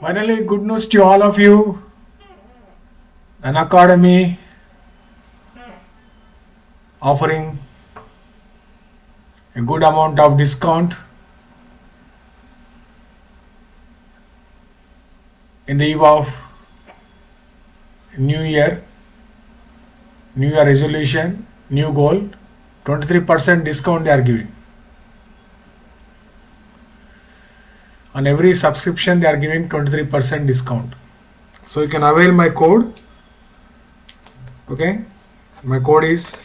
Finally, good news to all of you. Unacademy offering a good amount of discount in the eve of New Year, New Year resolution, new goal. 23% discount they are giving. On every subscription, they are giving 23% discount. So you can avail my code. Okay, my code is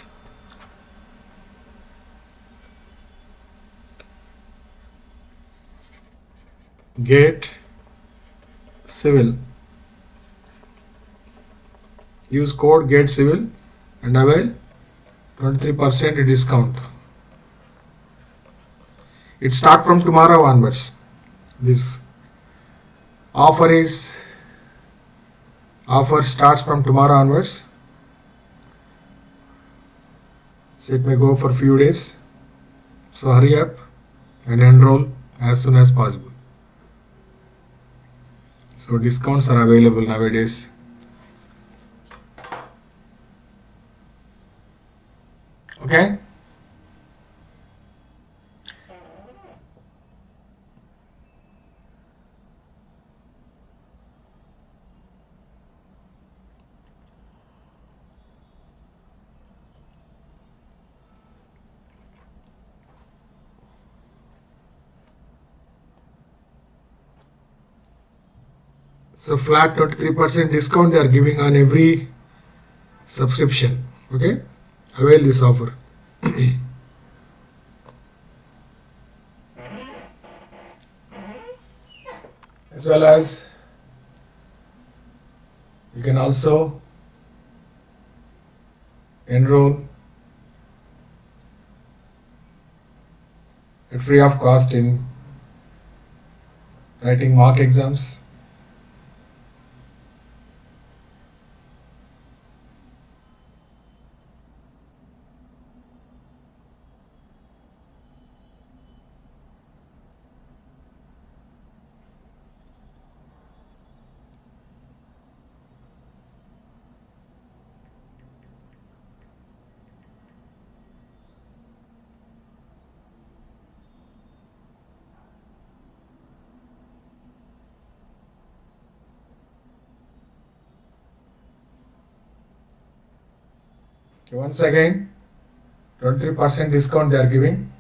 GATE Civil. Use code GATE Civil and avail 23% discount. It start from tomorrow onwards. This offer starts from tomorrow onwards. So it may go for few days. So hurry up and enroll as soon as possible. So discounts are available nowadays. Okay. So flat 23% discount they are giving on every subscription. Okay, avail this offer. As well as you can also enroll at free of cost in writing mock exams. Okay, once again, 23% discount they are giving.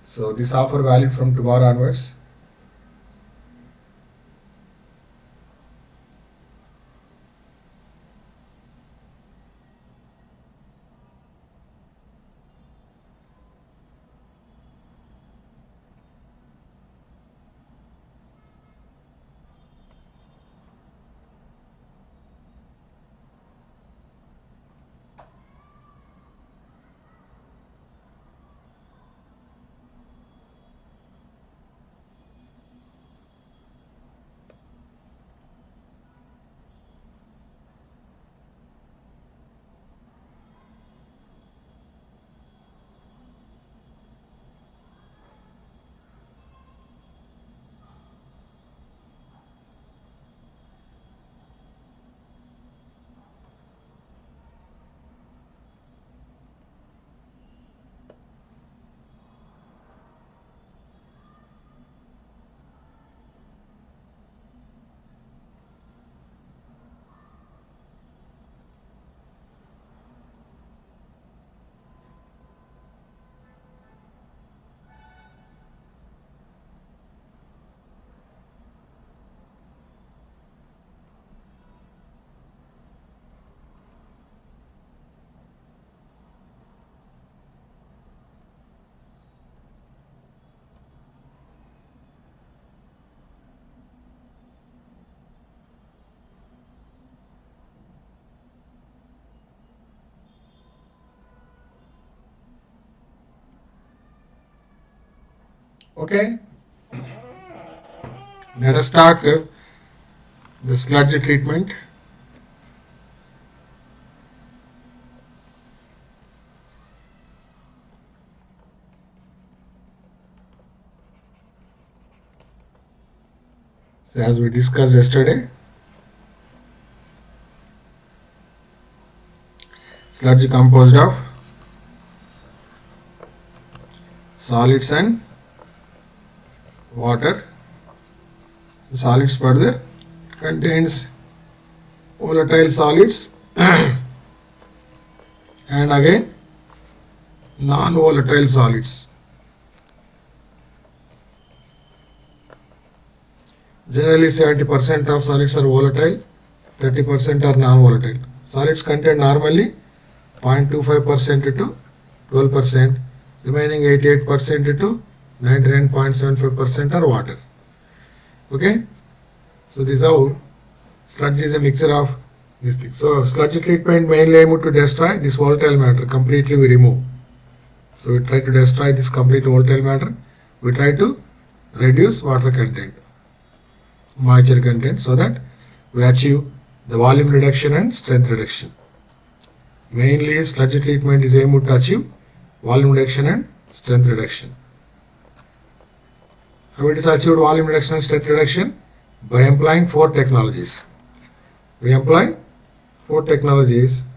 So this offer valid from tomorrow onwards. Okay, let us start with the sludge treatment. So as we discussed yesterday, sludge composed of solids and water. The solids further contains volatile solids and again non-volatile solids. Generally 70% of solids are volatile, 30% are non-volatile. Solids contain normally 0.25% to 12%, remaining 88% to 99.75% are water. Okay, so this is how sludge is a mixture of these things. So sludge treatment mainly aimed to destroy this volatile matter, completely we remove. So we try to destroy this complete volatile matter. We try to reduce water content, moisture content, so that we achieve the volume reduction and strength reduction. Mainly sludge treatment is aimed to achieve volume reduction and strength reduction. How it is achieved volume reduction and strength reduction? By employing 4 technologies. We employ 4 technologies.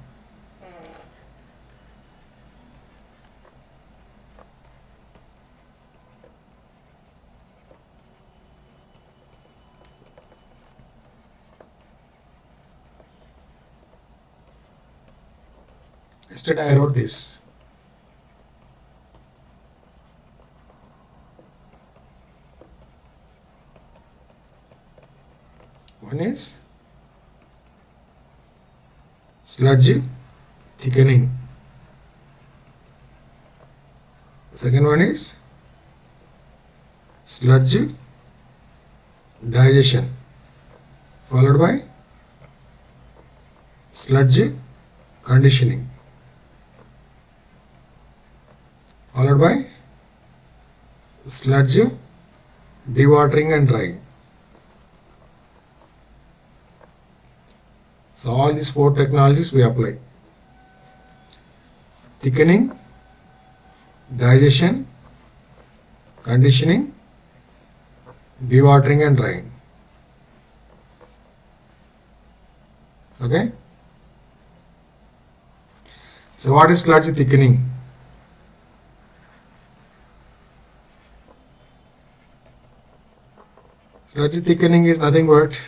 Yesterday I wrote this. One is sludge thickening. Second one is sludge digestion, followed by sludge conditioning, followed by sludge dewatering and drying. So all these 4 technologies we apply: thickening, digestion, conditioning, dewatering and drying. Okay. So what is sludge thickening? Sludge thickening is nothing but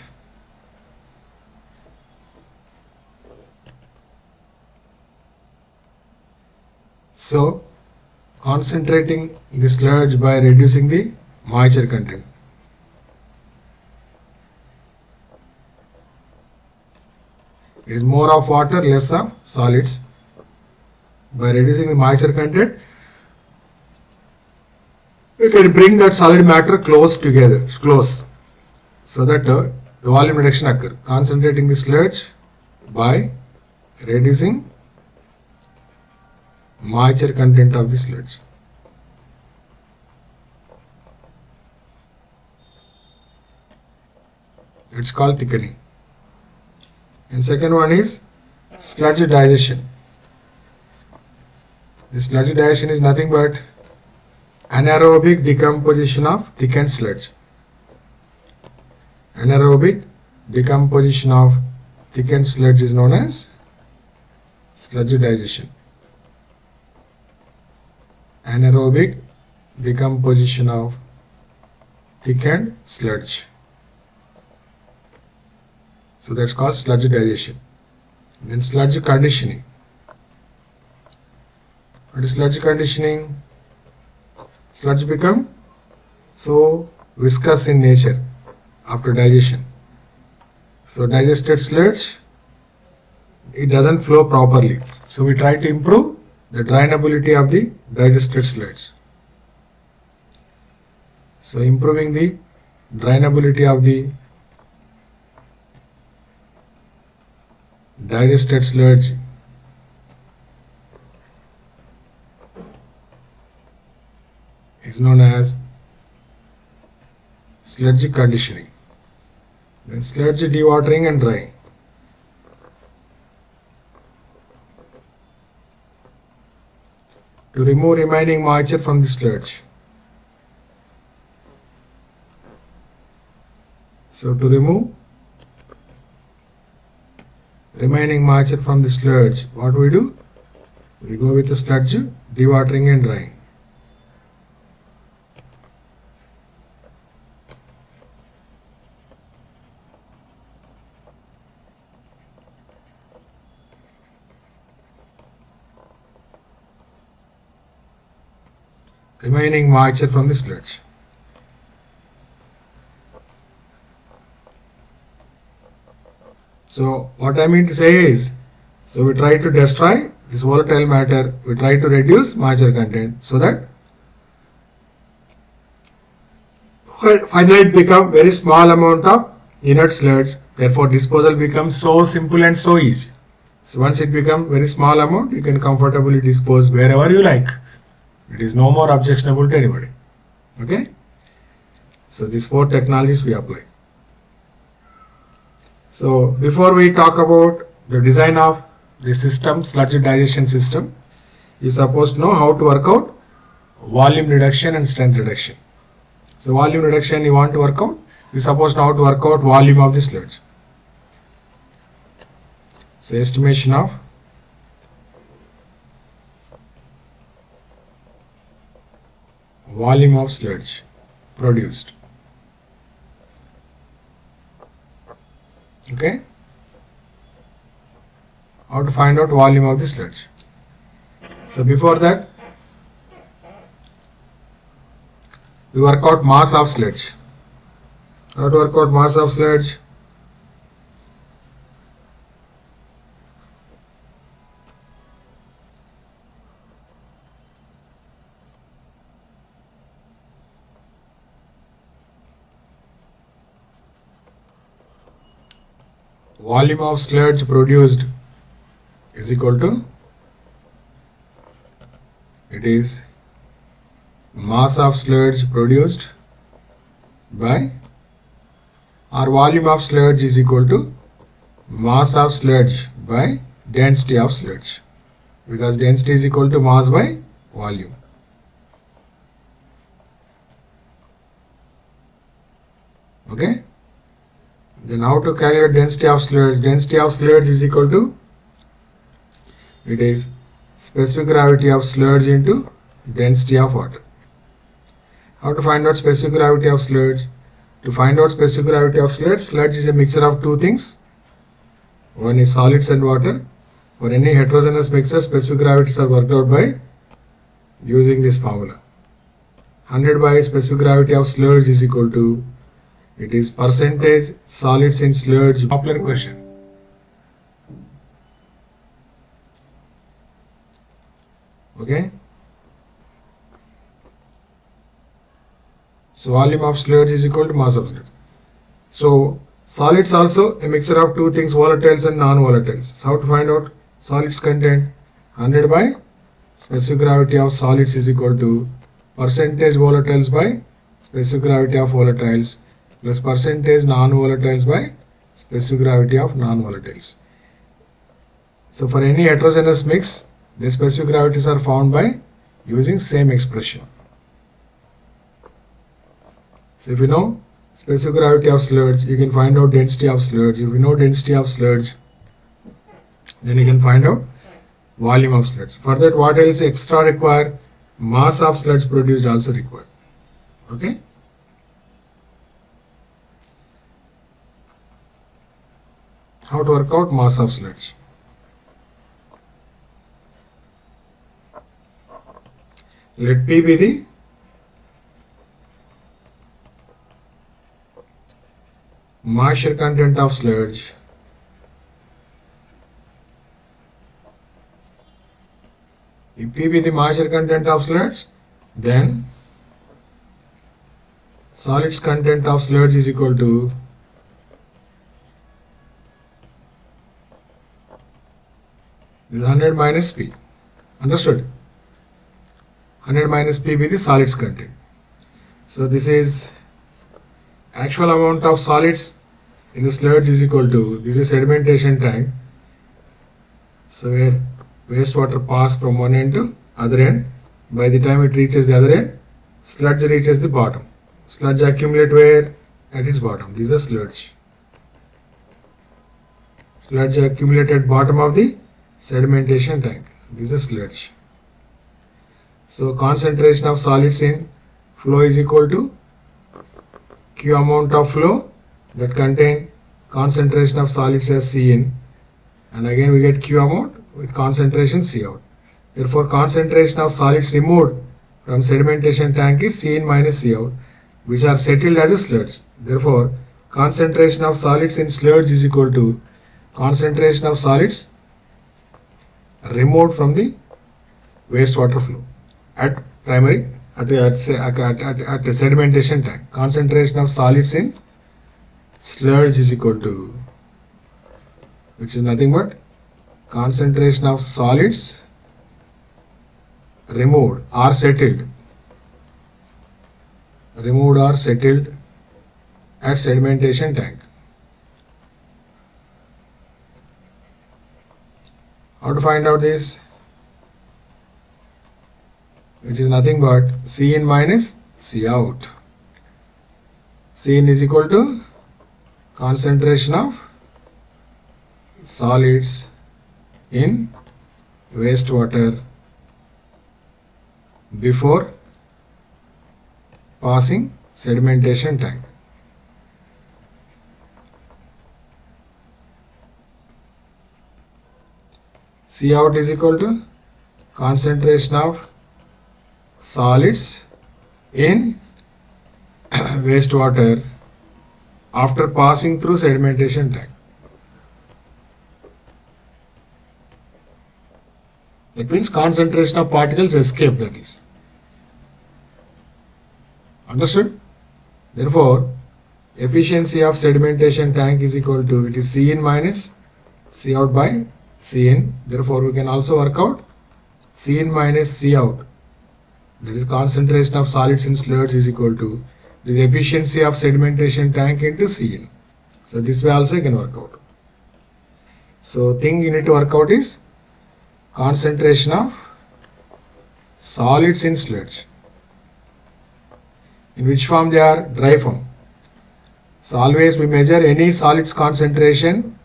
concentrating the sludge by reducing the moisture content. It is more of water, less of solids. By reducing the moisture content, we can bring that solid matter close, so that the volume reduction occurs. Concentrating the sludge by reducing moisture content of the sludge. It's called thickening. And second one is sludge digestion. The sludge digestion is nothing but anaerobic decomposition of thickened sludge. Anaerobic decomposition of thickened sludge is known as sludge digestion. Anaerobic decomposition of thickened sludge. So that's called sludge digestion. Then sludge conditioning. What is sludge conditioning? Sludge become so viscous in nature after digestion. So digested sludge, it doesn't flow properly. So we try to improve the drainability of the digested sludge. So improving the drainability of the digested sludge is known as sludge conditioning. Then sludge dewatering and drying. To remove remaining moisture from the sludge. So to remove remaining moisture from the sludge, what we do? We go with the sludge, dewatering and drying. Remaining moisture from the sludge. So what I mean to say is, so we try to destroy this volatile matter, we try to reduce moisture content so that finally it become very small amount of inert sludge. Therefore disposal becomes so simple and so easy. So once it becomes very small amount, you can comfortably dispose wherever you like. It is no more objectionable to anybody. Okay? So these 4 technologies we apply. So before we talk about the design of the system, sludge digestion system, you supposed to know how to work out volume reduction and strength reduction. So volume reduction you want to work out, you supposed to know how to work out volume of the sludge. So estimation of volume of sludge produced. Okay? How to find out volume of the sludge. So before that, we work out mass of sludge. How to work out mass of sludge? Volume of sludge produced is equal to, it is mass of sludge produced by, or volume of sludge is equal to mass of sludge by density of sludge, because density is equal to mass by volume. Okay? Then how to calculate density of sludge? Density of sludge is equal to, it is specific gravity of sludge into density of water. How to find out specific gravity of sludge? To find out specific gravity of sludge, sludge is a mixture of 2 things. One is solids and water. For any heterogeneous mixture, specific gravities are worked out by using this formula. 100 by specific gravity of sludge is equal to, it is percentage solids in sludge. Popular question. Okay? So volume of sludge is equal to mass of sludge. So solids also a mixture of 2 things, volatiles and non-volatiles. So how to find out solids content? 100 by specific gravity of solids is equal to percentage volatiles by specific gravity of volatiles plus percentage non-volatiles by specific gravity of non-volatiles. So for any heterogeneous mix, the specific gravities are found by using same expression. So if you know specific gravity of sludge, you can find out density of sludge. If you know density of sludge, then you can find out volume of sludge. For that, what else extra require? Mass of sludge produced also required. Okay? How to work out mass of sludge? Let P be the moisture content of sludge. If P be the moisture content of sludge, then solids content of sludge is equal to is 100 minus P. Understood? 100 minus P be the solids content. So this is actual amount of solids in the sludge is equal to, this is sedimentation time. So where wastewater pass from one end to other end. By the time it reaches the other end, sludge reaches the bottom. Sludge accumulate where? at its bottom. This is a sludge. Sludge accumulated bottom of the sedimentation tank. This is sludge. So concentration of solids in flow is equal to Q amount of flow that contain concentration of solids as C in, and again we get Q amount with concentration C out. Therefore concentration of solids removed from sedimentation tank is C in minus C out, which are settled as a sludge. Therefore concentration of solids in sludge is equal to concentration of solids removed from the wastewater flow at primary at the sedimentation tank. Concentration of solids in sludge is equal to, which is nothing but concentration of solids removed or settled at sedimentation tank. How to find out this? Which is nothing but C in minus C out. C in is equal to concentration of solids in wastewater before passing sedimentation tank. C out is equal to concentration of solids in wastewater after passing through sedimentation tank. That means concentration of particles escape, that is. Understood? Therefore, efficiency of sedimentation tank is equal to, it is C in minus C out by C in. Therefore, we can also work out C in minus C out. That is concentration of solids in sludge is equal to this efficiency of sedimentation tank into C in. So this way also you can work out. So thing you need to work out is concentration of solids in sludge. In which form they are? Dry form. So always we measure any solids concentration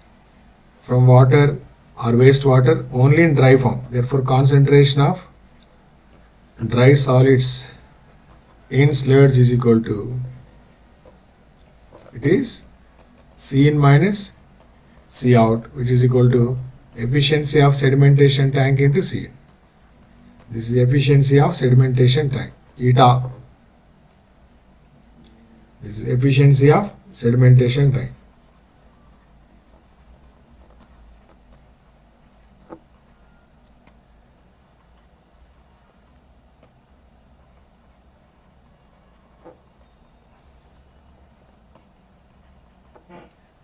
from water or wastewater only in dry form. Therefore concentration of dry solids in sludge is equal to, it is C in minus C out, which is equal to efficiency of sedimentation tank into C in. This is efficiency of sedimentation tank, eta. This is efficiency of sedimentation tank.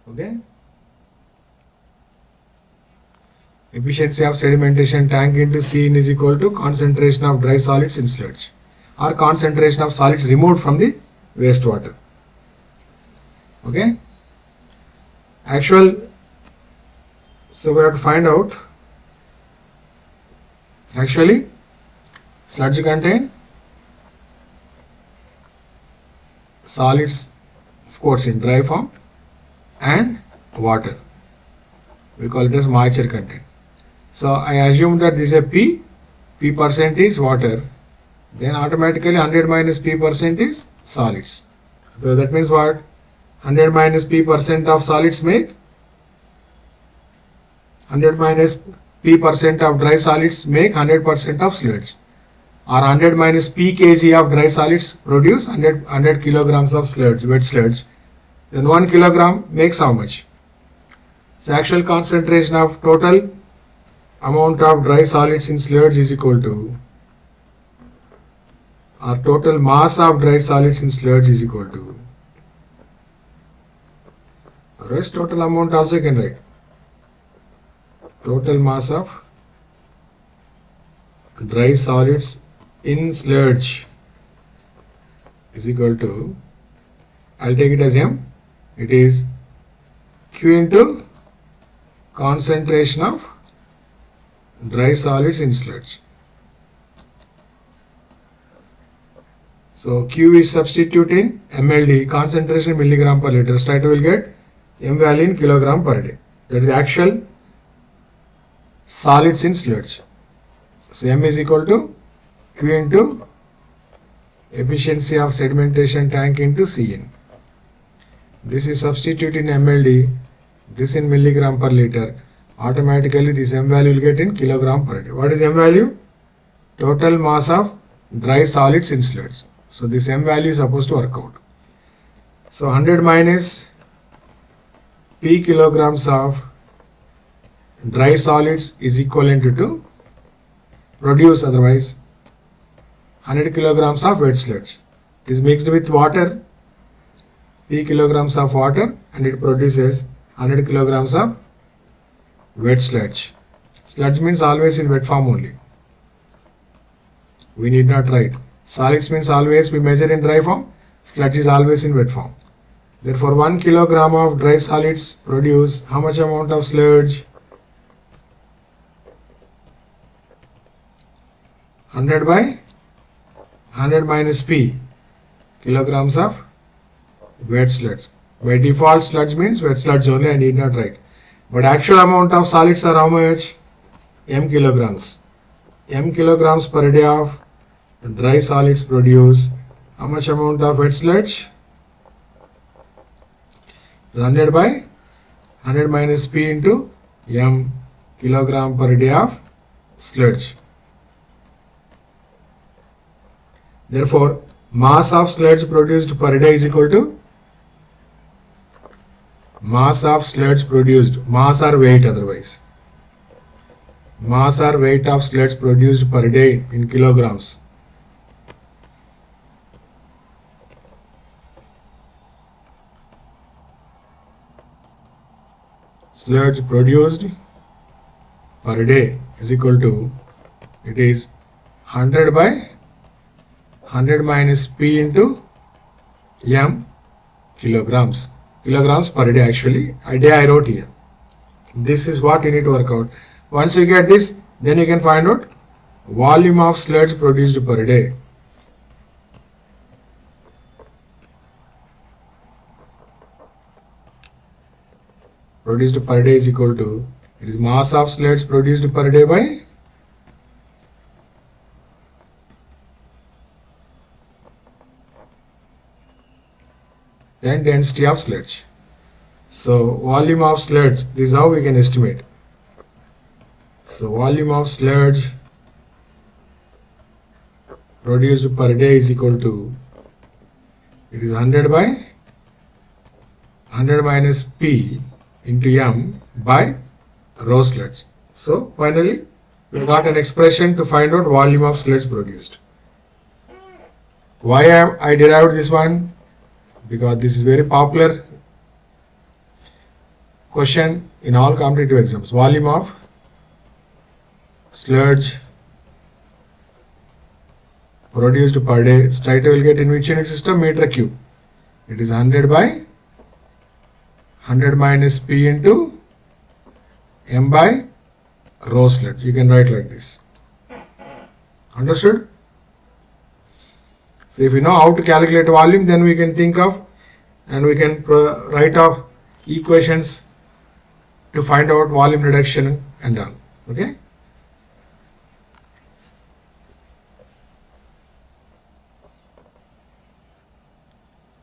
Okay. Efficiency of sedimentation tank into C in is equal to concentration of dry solids in sludge or concentration of solids removed from the wastewater. Okay. Actual, so we have to find out, actually sludge contain solids, of course, in dry form and water. We call it as moisture content. So I assume that this is a P percent is water, then automatically 100 minus P percent is solids. So that means what? 100 minus P percent of solids make 100 minus P percent of dry solids make 100% of sludge, or 100 minus P kg of dry solids produce 100 kilograms of sludge, wet sludge. Then 1 kilogram makes how much? So actual concentration of total amount of dry solids in sludge is equal to, or total mass of dry solids in sludge is equal to, otherwise total amount also you can write. Total mass of dry solids in sludge is equal to, I'll take it as M. It is Q into concentration of dry solids in sludge. So Q is substitute in MLD, concentration milligram per liter. Straight will get M value in kilogram per day. That is actual solids in sludge. So M is equal to Q into efficiency of sedimentation tank into Cn. This is substitute in MLD, this in milligram per liter. Automatically this M value will get in kilogram per day. What is M value? Total mass of dry solids in sludge. So this M value is supposed to work out. So 100 minus P kilograms of dry solids is equivalent to produce otherwise 100 kilograms of wet sludge. It is mixed with water, P kilograms of water, and it produces 100 kilograms of wet sludge. Sludge means always in wet form only. We need not write. Solids means always we measure in dry form. Sludge is always in wet form. Therefore 1 kilogram of dry solids produce how much amount of sludge? 100 by 100 minus P kilograms of wet sludge. By default sludge means wet sludge only, I need not write. But actual amount of solids are how much? M kilograms. M kilograms per day of dry solids produce how much amount of wet sludge? 100 by 100 minus P into M kilogram per day of sludge. Therefore, mass of sludge produced per day is equal to mass of sludge produced, mass or weight otherwise. Mass or weight of sludge produced per day in kilograms. Sludge produced per day is equal to, it is 100 by 100 minus P into M kilograms. Kilograms per day actually. I wrote here. This is what you need to work out. Once you get this, then you can find out volume of sludge produced per day. Produced per day is equal to, it is mass of sludge produced per day by then density of sludge. So volume of sludge, this is how we can estimate. So volume of sludge produced per day is equal to, it is 100 by 100 minus P into M by rho sludge. So finally we got an expression to find out volume of sludge produced. Why I derived this one? Because this is very popular question in all competitive exams. Volume of sludge produced per day, straight will get in which unit system? Meter cube. It is 100 by 100 minus P into M by rho sludge. You can write like this. Understood? So if we know how to calculate volume, then we can think of and we can write off equations to find out volume reduction and all. Okay?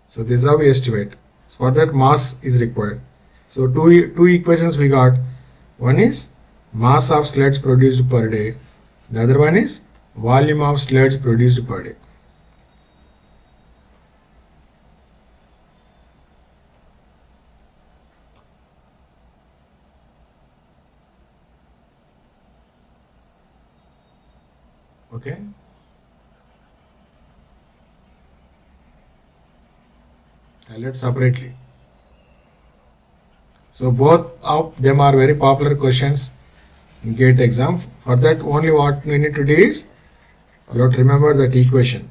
So this is how we estimate. So for that mass is required. So two equations we got. One is mass of sludge produced per day. The other one is volume of sludge produced per day. Okay. Highlight separately. So both of them are very popular questions in GATE exam. For that only what we need to do is you have to remember that equation.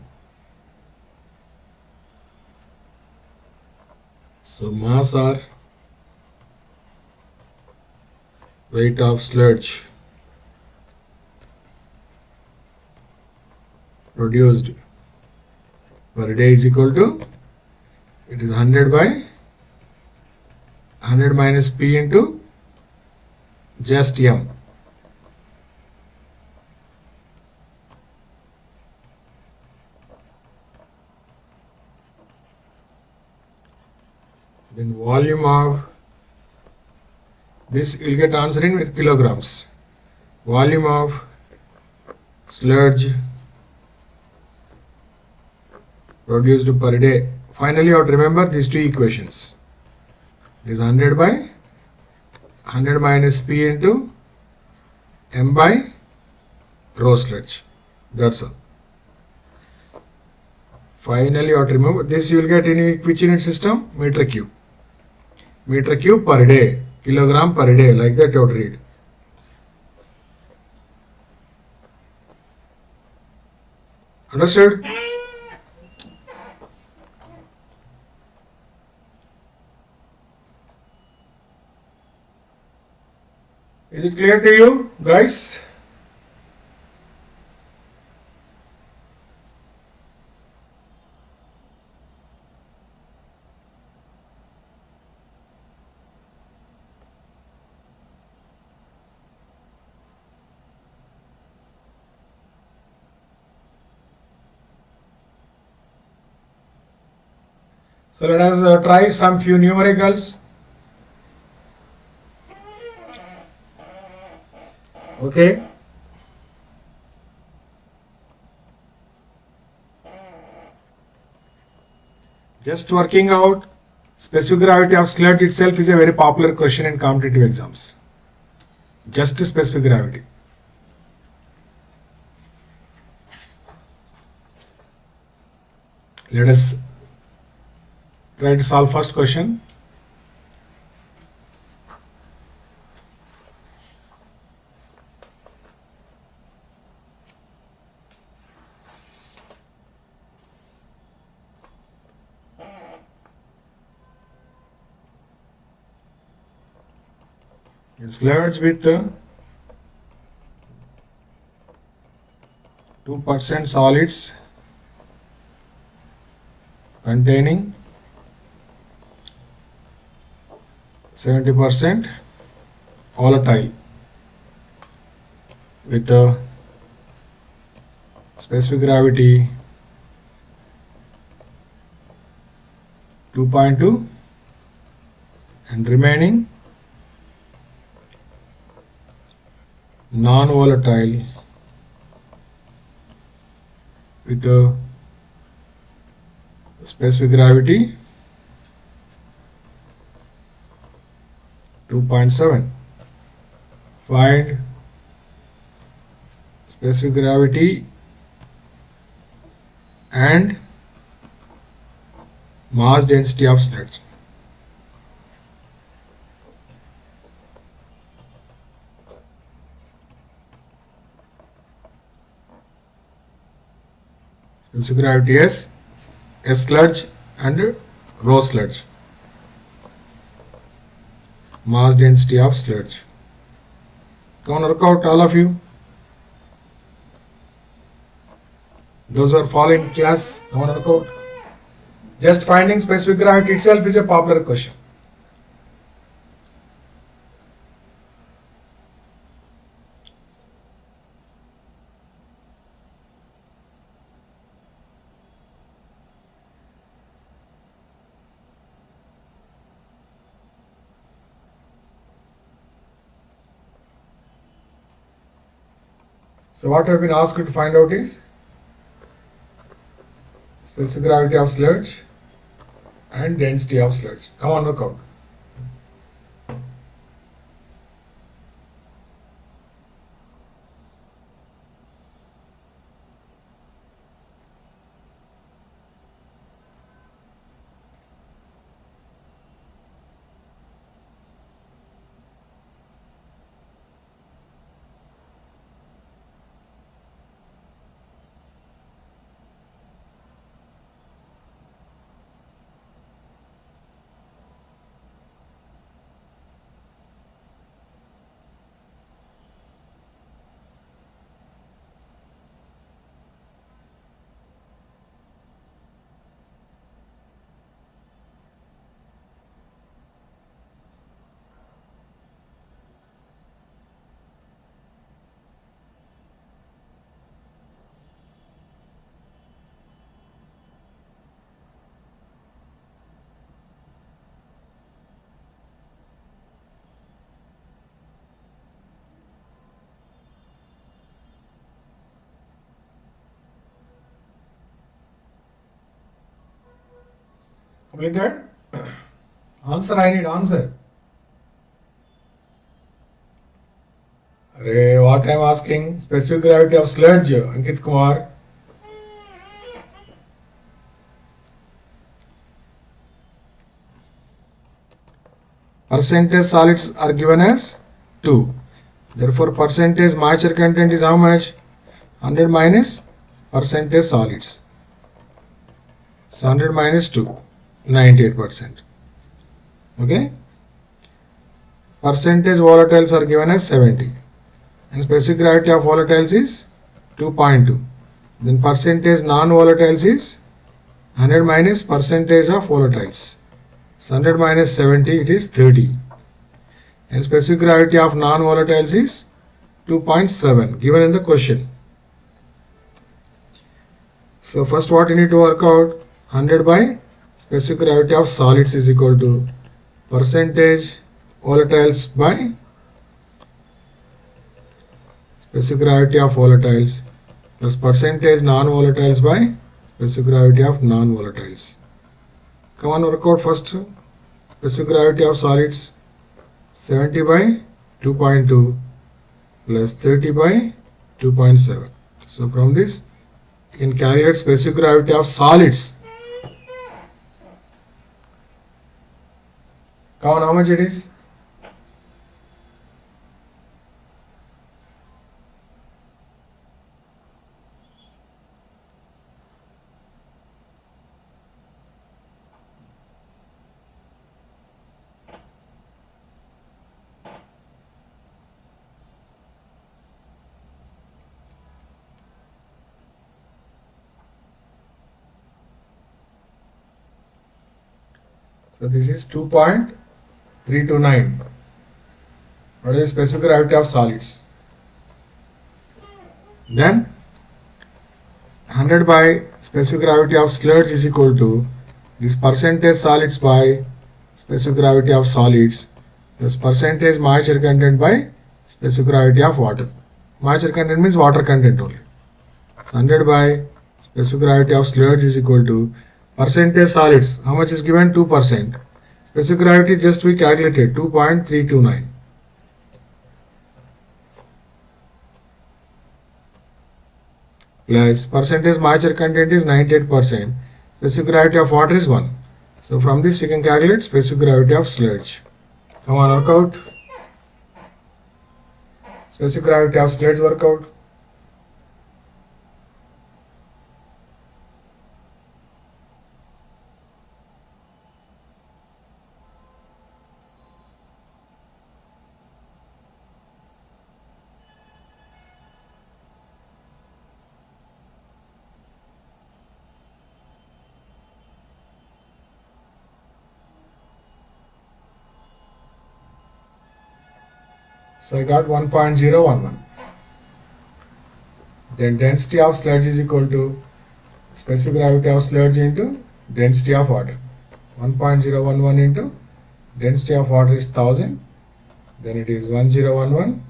So mass or weight of sludge produced per day is equal to, it is 100 by 100 minus P into just M. Then volume of this, you'll get answering with kilograms. Volume of sludge produced per day. Finally, you have to remember these two equations. It is 100 by 100 minus P into M by rho sludge. That's all. Finally, you have to remember this, you will get in which unit system? Meter cube. Meter cube per day, kilogram per day, like that you have to read. Understood? Is it clear to you, guys? So let us try some few numericals. Okay. Just working out specific gravity of sludge itself is a very popular question in competitive exams. Just specific gravity. Let us try to solve first question. A sludge with 2% solids containing 70% volatile with specific gravity 2.2 and remaining non-volatile with specific gravity 2.7. Find specific gravity and mass density of sludge. Specific gravity S sludge and rho sludge. Mass density of sludge. Come on, work out all of you. Those who are following class, come on, work out. Just finding specific gravity itself is a popular question. So what have been asked to find out is specific gravity of sludge and density of sludge. Come on, work out. Completed? Answer, I need answer. What I am asking? Specific gravity of sludge, Ankit Kumar. Percentage solids are given as 2. Therefore, percentage moisture content is how much? 100 minus percentage solids. So 100 minus 2, 98%. Okay? Percentage volatiles are given as 70. And specific gravity of volatiles is 2.2. Then percentage non-volatiles is 100 minus percentage of volatiles. So 100 minus 70, it is 30. And specific gravity of non-volatiles is 2.7 given in the question. So first what you need to work out, 100 by specific gravity of solids is equal to percentage volatiles by specific gravity of volatiles plus percentage non-volatiles by specific gravity of non-volatiles. Come on, work out first specific gravity of solids, 70 by 2.2 plus 30 by 2.7. So from this you can calculate specific gravity of solids. Come on, how much it is? So this is 2.329. What is the specific gravity of solids? Then 100 by specific gravity of sludge is equal to this percentage solids by specific gravity of solids plus percentage moisture content by specific gravity of water. Moisture content means water content only. So 100 by specific gravity of sludge is equal to percentage solids. How much is given? 2%. Specific gravity just we calculated 2.329. Plus percentage moisture content is 98%. Specific gravity of water is 1. So from this you can calculate specific gravity of sludge. Come on, work out. Specific gravity of sludge, work out. So I got 1.011. Then density of sludge is equal to specific gravity of sludge into density of water. 1.011 into density of water is 1000. Then it is 1011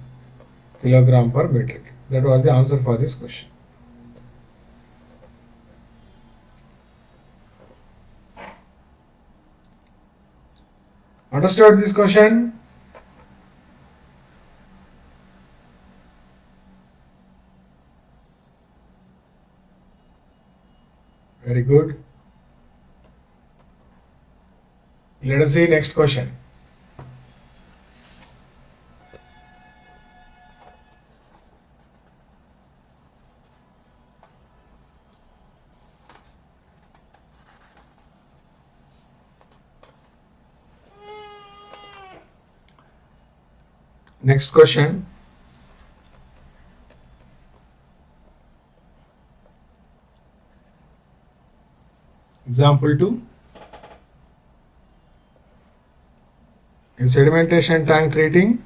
kilogram per meter. That was the answer for this question. Understood this question? Very good. Let us see next question. Next question. Example 2. In sedimentation tank treating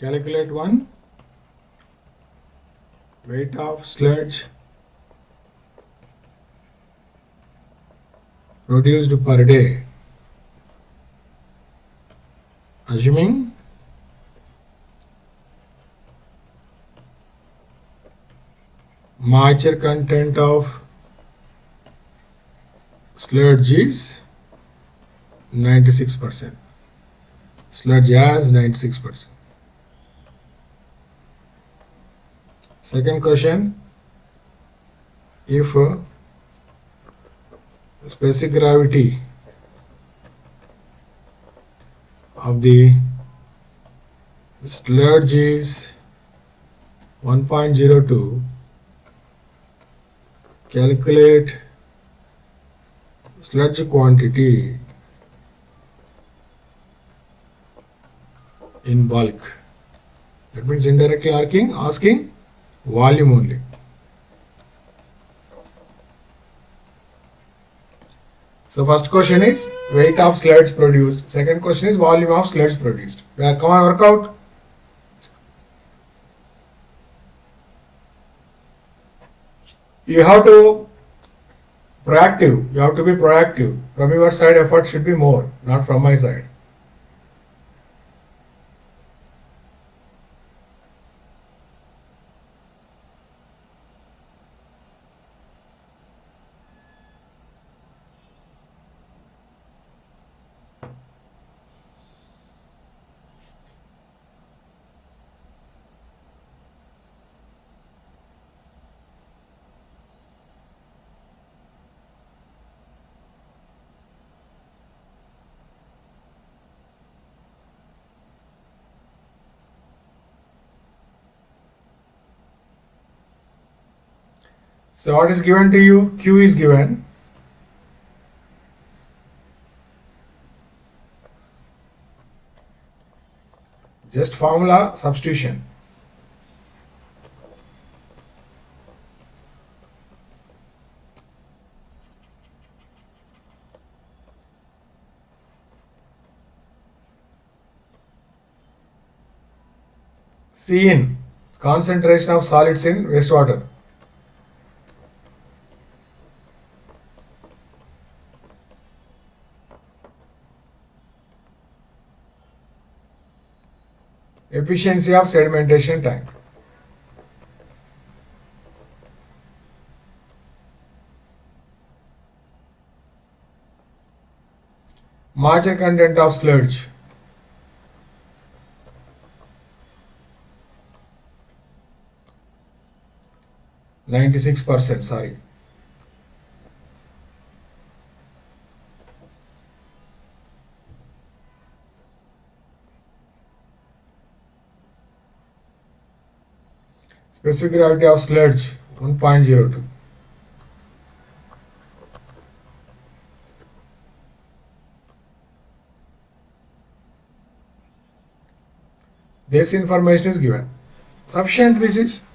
Calculate one. Weight of sludge produced per day. Assuming moisture content of sludge is 96%. Sludge has 96%. Second question, if specific gravity of the sludge is 1.02, calculate sludge quantity in bulk. That means indirectly asking volume only. So first question is weight of sludge produced. Second question is volume of sludge produced. Come on, work out. You have to proactive. You have to be proactive. From your side, effort should be more, not from my side. So what is given to you? Q is given. Just formula substitution. C in concentration of solids in wastewater. Efficiency of sedimentation tank. Moisture content of sludge. %, sorry. Specific gravity of sludge 1.02. This information is given. Sufficient this is.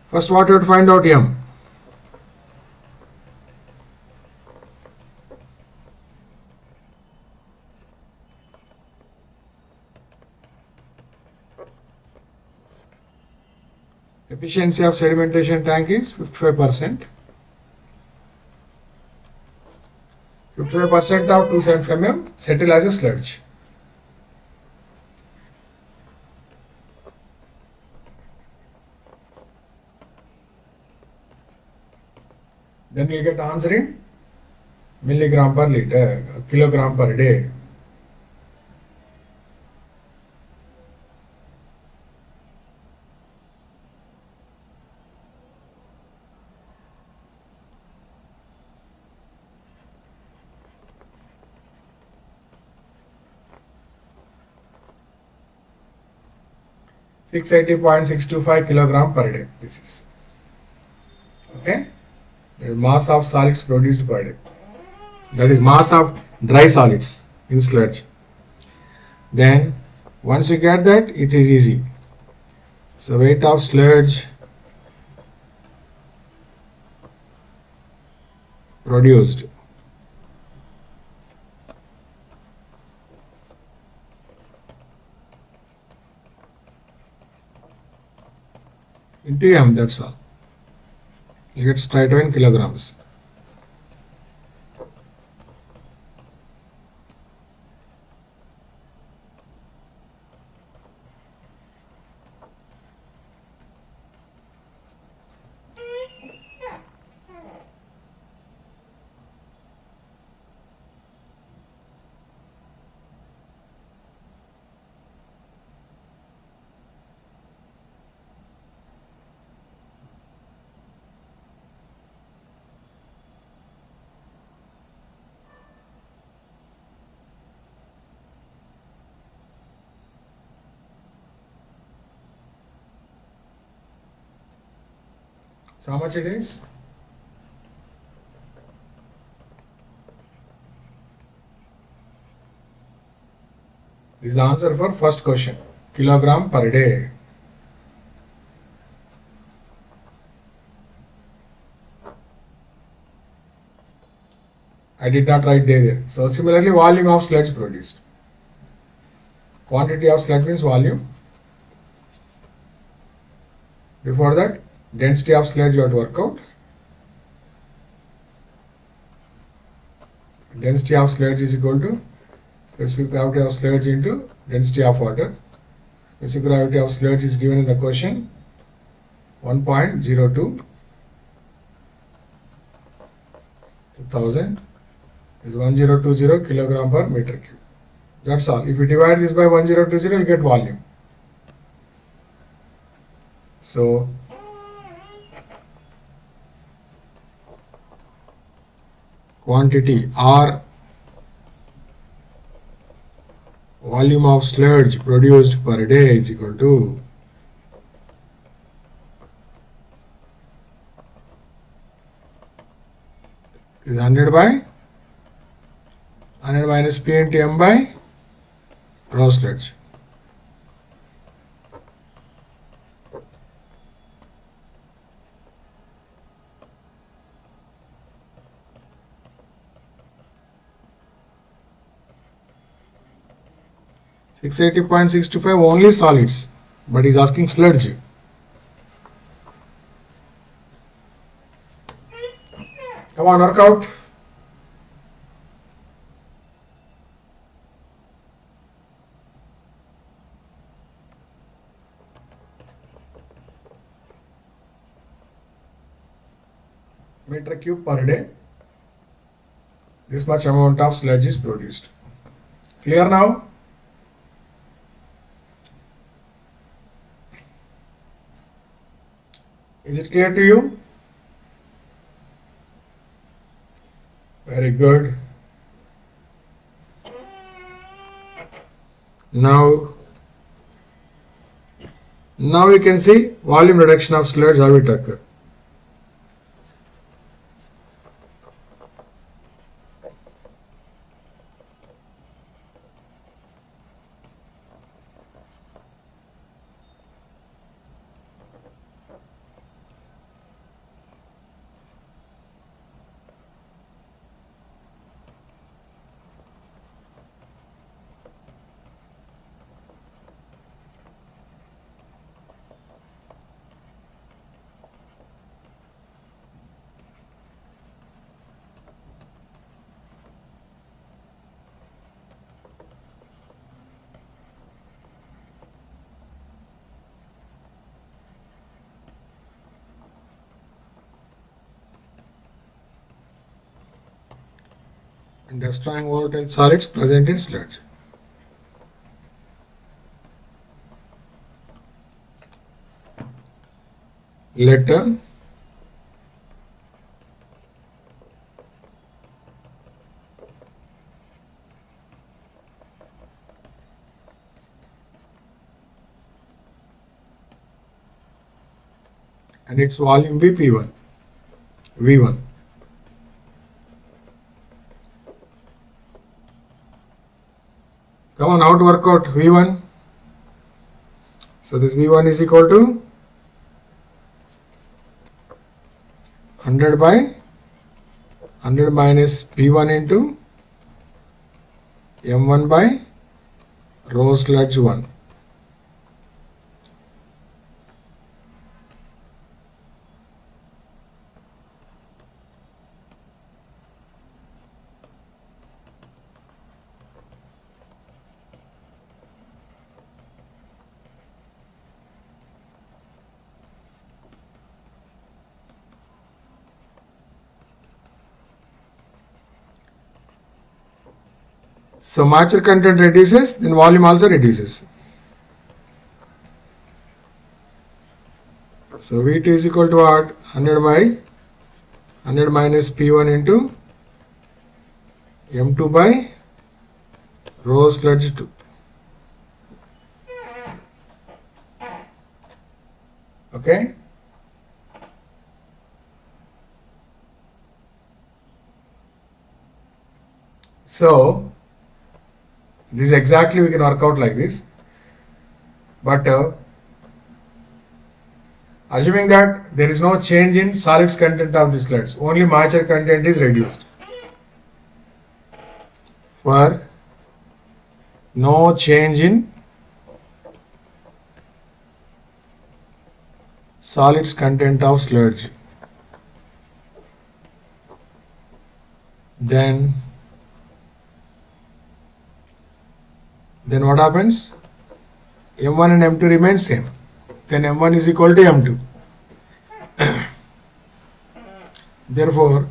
First what you have to find out M. Efficiency of sedimentation tank is 55%. 55% of 275 mm settle as a sludge. Then you get answer in milligram per liter, kilogram per day. .625 kilogram per day. This is okay. That is mass of solids produced per day. That is mass of dry solids in sludge. Then once you get that, it is easy. So weight of sludge produced. into m, that's all. You get straight away in kilograms. So how much it is? This is the answer for first question. Kilogram per day. I did not write day there. So similarly, volume of sludge produced. Quantity of sludge means volume. Before that, density of sludge you have to work out. Density of sludge is equal to specific gravity of sludge into density of water. Specific gravity of sludge is given in the question 1.02 2000 is 1020 kilogram per meter cube. That's all. If you divide this by 1020, you get volume. So quantity or volume of sludge produced per day is equal to is 100 by 100 minus P into M by raw sludge. $680.625 only solids, but he's asking sludge. Come on, work out. Meter cube per day. This much amount of sludge is produced. Clear now? Is it clear to you? Very good. Now you can see volume reduction of sludge how it occur. And destroying volatile solids present in sludge. Letter and its volume be P1, V1. Come on, how to work out V1? So this V1 is equal to 100 by 100 minus P1 into M1 by rho sludge 1. So moisture content reduces, then volume also reduces. So V2 is equal to what? 100 by 100 minus P1 into M2 by rho sludge 2. Okay. So this exactly we can work out like this. But assuming that there is no change in solids content of the sludge, only moisture content is reduced. For no change in solids content of sludge, then what happens? M1 and M2 remain same. Then M1 is equal to M2. Therefore,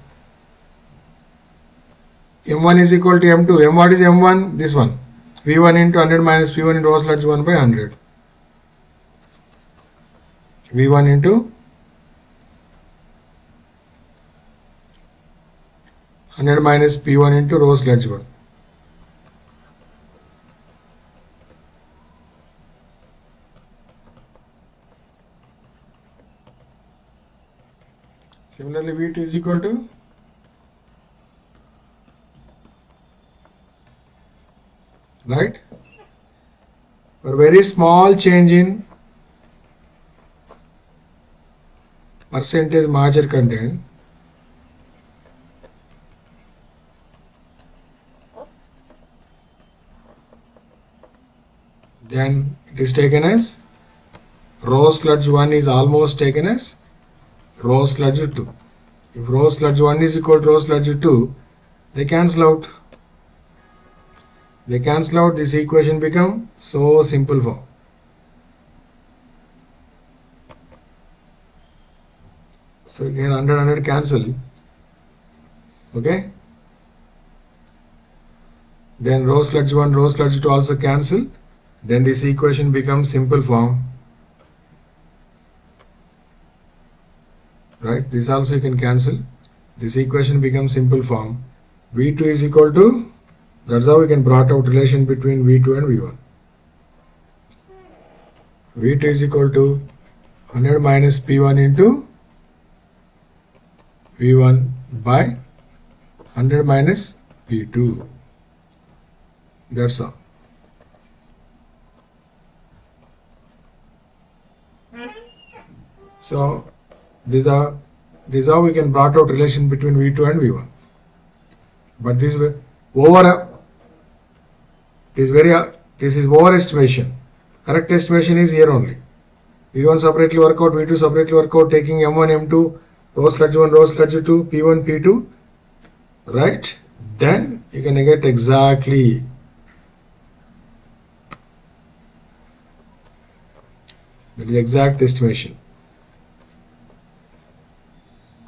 M1 is equal to M2. M what is M1? This one. V1 into 100 minus P1 into rho sludge 1 by 100. V1 into 100 minus P1 into rho sludge 1. Similarly, V2 is equal to right? For very small change in percentage moisture content, then it is taken as rho sludge 1 is almost taken as rho sludge 2. If rho sludge 1 is equal to rho sludge 2, they cancel out. They cancel out, this equation become so simple form. So again 100 cancel. Okay. Then rho sludge 1, rho sludge 2 also cancel. Then this equation becomes simple form. Right. This also you can cancel. This equation becomes simple form. V2 is equal to, that's how we can brought out relation between V2 and V1. V2 is equal to 100 minus P1 into V1 by 100 minus P2. That's all. So this is how we can brought out relation between V2 and V1. But this this is overestimation. Correct estimation is here only. V1 separately work out, V2 separately work out, taking M1, M2, rho sludge 1, rho sludge 2, P1, P2, right? Then you can get exactly that is exact estimation.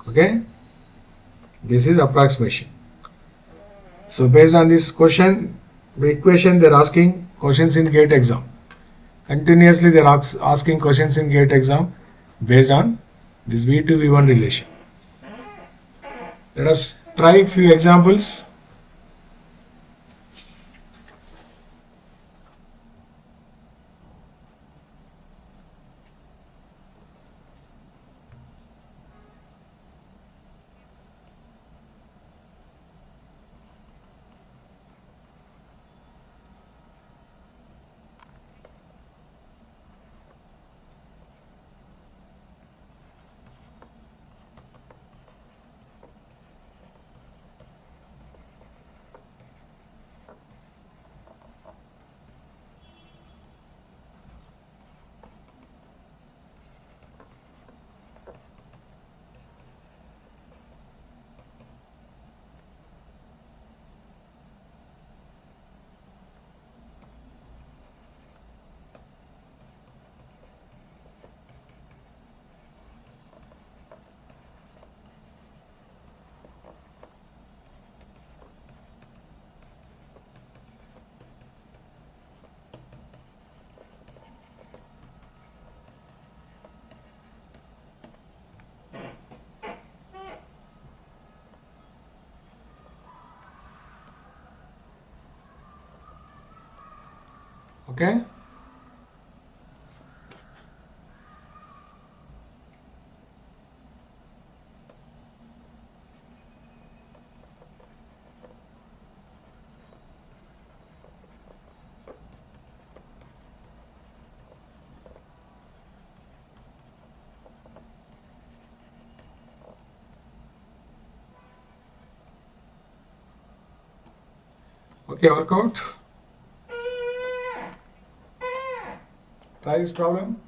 Okay, this is approximation. So based on this question, the equation they are asking questions in GATE exam. Continuously they are asking questions in GATE exam based on this V2 V1 relation. Let us try a few examples. Okay. Okay, work out. Try this problem.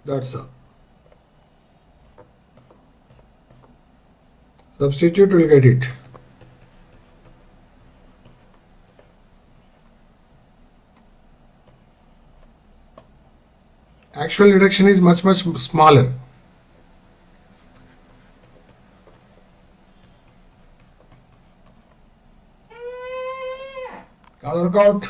That's all. Substitute will get it. Actual reduction is much smaller. Can work out.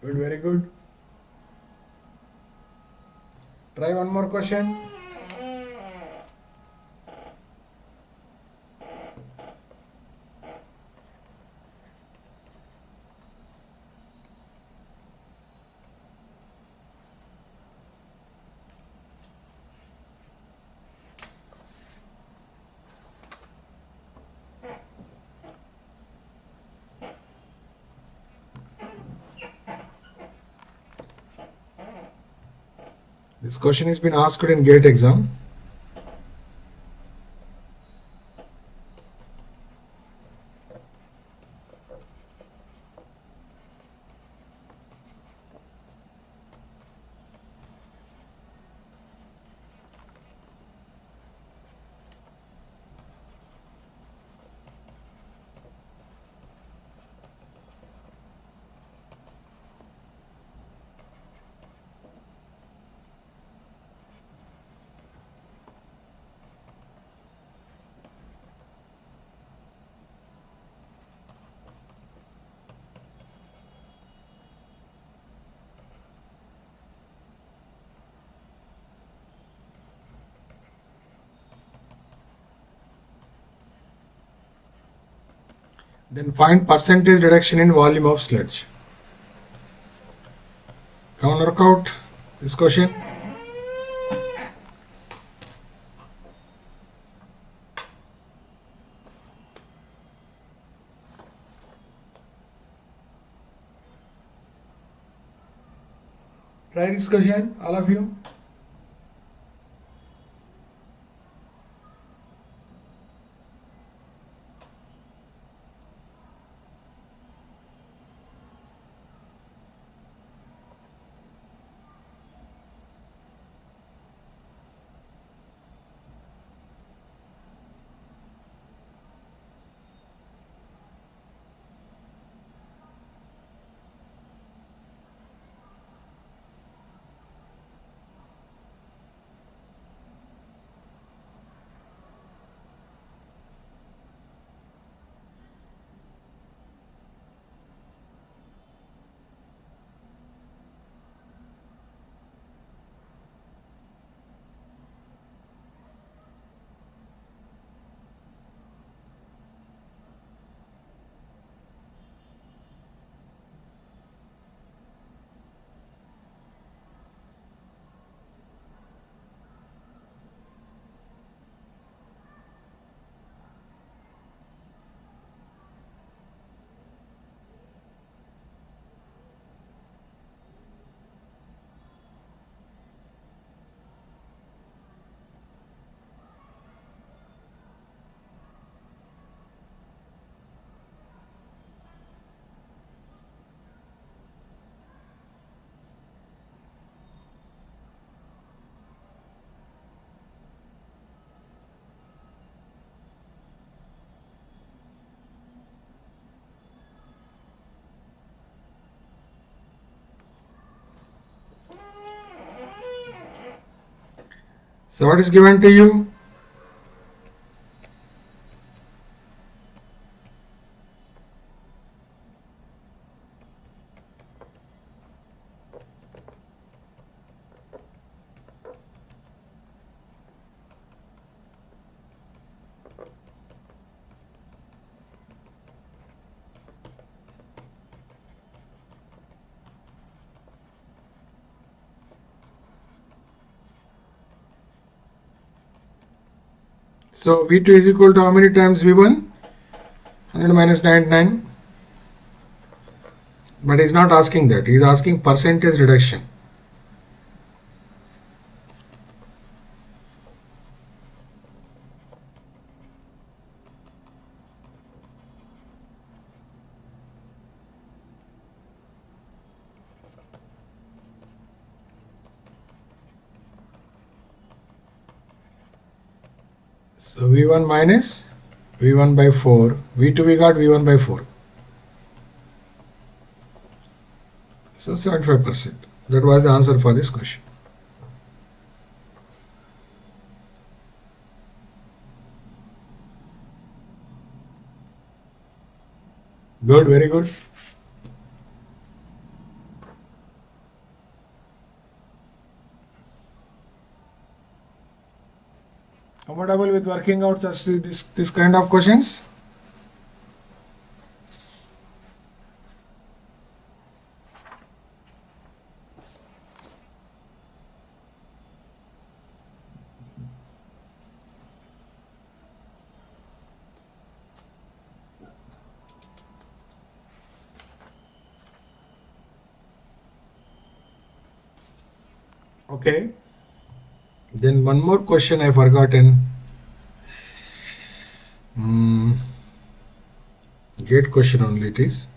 Good, very good. Try one more question. This question has been asked in GATE exam. Then find percentage reduction in volume of sludge. Come on, work out this question. Try this question, all of you. So what is given to you? So V2 is equal to how many times V1? 100 minus 99. But he's not asking that. He's asking percentage reduction. So V1 minus V1 by 4. V2 we got V1 by 4. So 75%. That was the answer for this question. Good, very good. Comfortable with working out such this kind of questions? Okay. Then one more question I forgotten. GATE question only it is.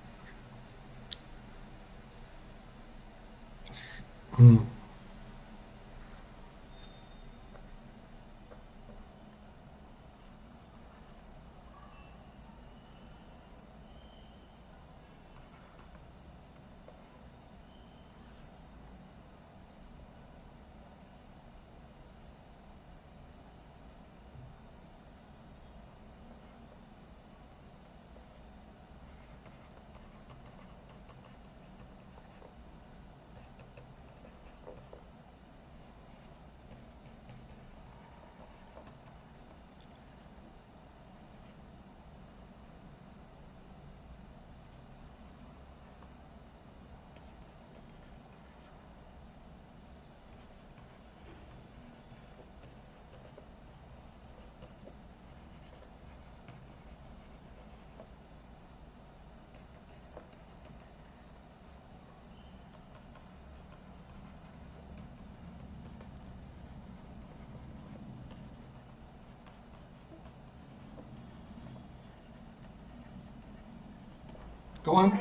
Come on,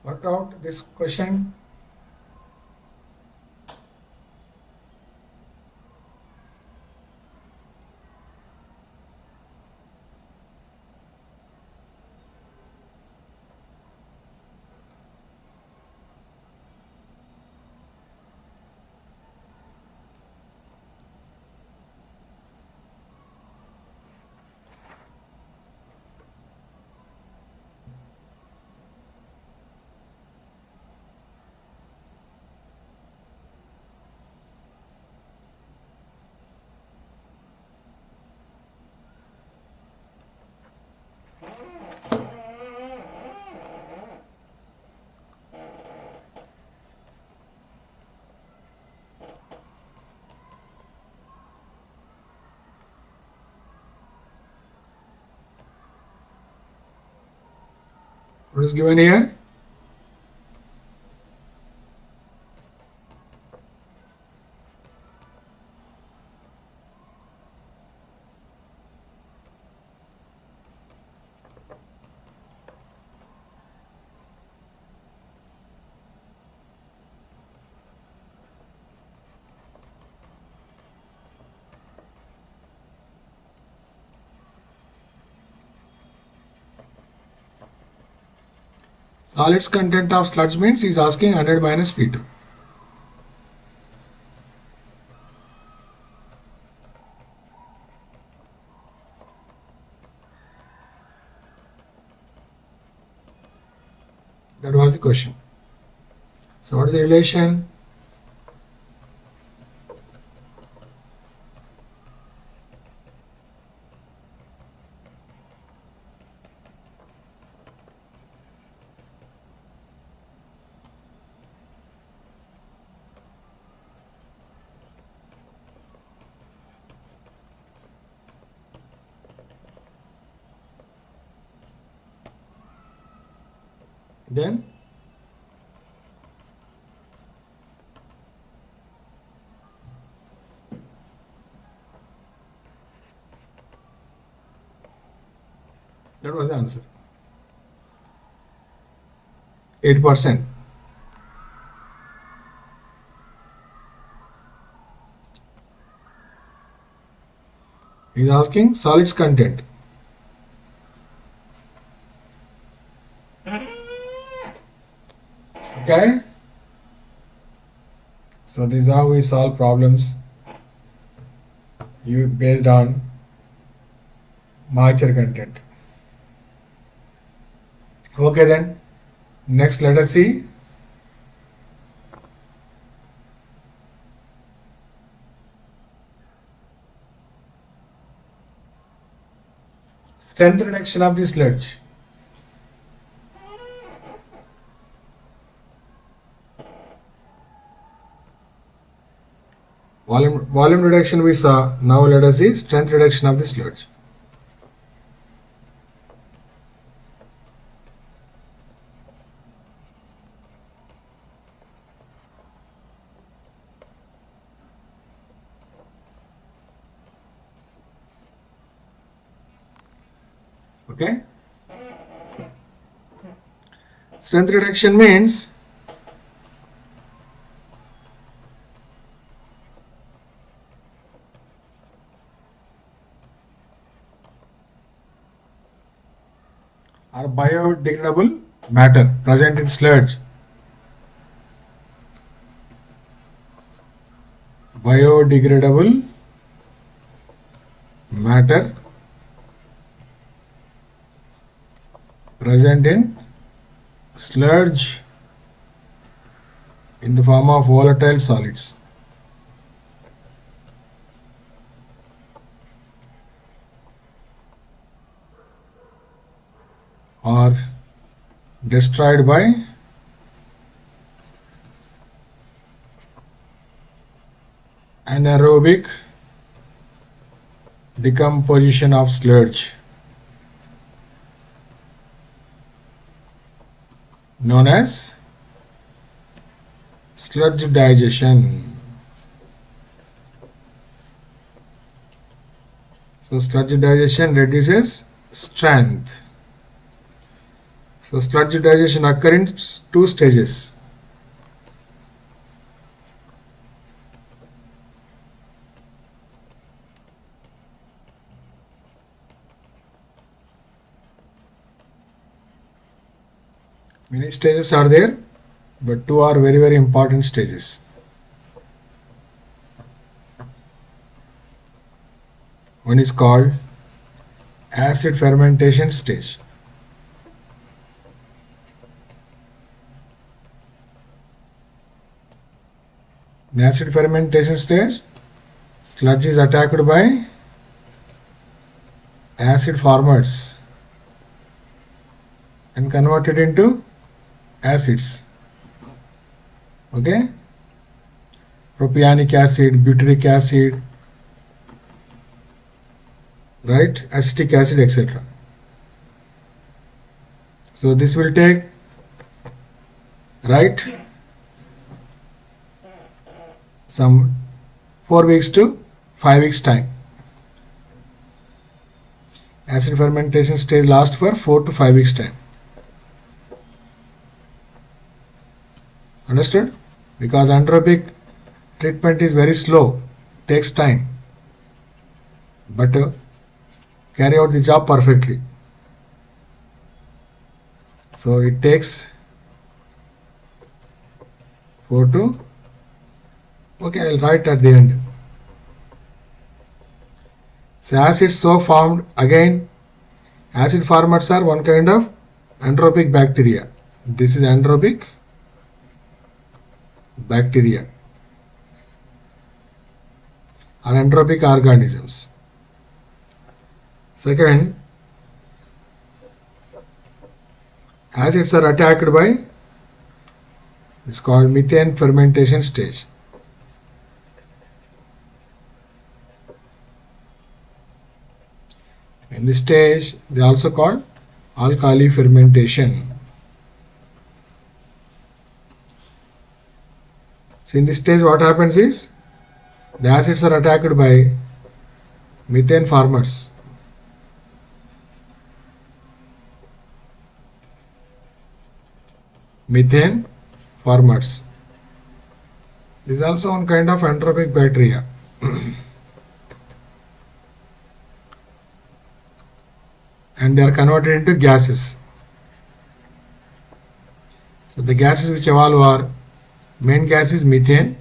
work out this question. What is given here? Solids content of sludge means he is asking 100 minus P2. That was the question. So what is the relation? Then that was the answer. 8%. He is asking solids content. Okay. So this is how we solve problems based on moisture content. Okay then. Next let us see. Strength reduction of the sludge. Volume reduction we saw. Now let us see strength reduction of the sludge. Okay. Strength reduction means are biodegradable matter present in sludge. Biodegradable matter present in sludge in the form of volatile solids. Are destroyed by anaerobic decomposition of sludge known as sludge digestion. So sludge digestion reduces strength. So sludge digestion occurs in two stages. Many stages are there, but two are very, very important stages. One is called acid fermentation stage. In acid fermentation stage, sludge is attacked by acid formers and converted into acids. Okay, propionic acid, butyric acid, right, acetic acid, etc. So this will take, right, some 4 weeks to 5 weeks time. Acid fermentation stage lasts for 4 to 5 weeks time. Understood? Because anaerobic treatment is very slow, takes time, but carry out the job perfectly. So it takes 4 to, okay, I'll write at the end. So acids so formed, again acid formers are one kind of anaerobic bacteria. This is anaerobic bacteria or anaerobic organisms. Second, acids are attacked by, it's called methane fermentation stage. In this stage, they also called alkali fermentation. So in this stage, what happens is the acids are attacked by methane formers. Methane formers. This is also one kind of anaerobic bacteria. And they are converted into gases. So the gases which evolve are, main gas is methane,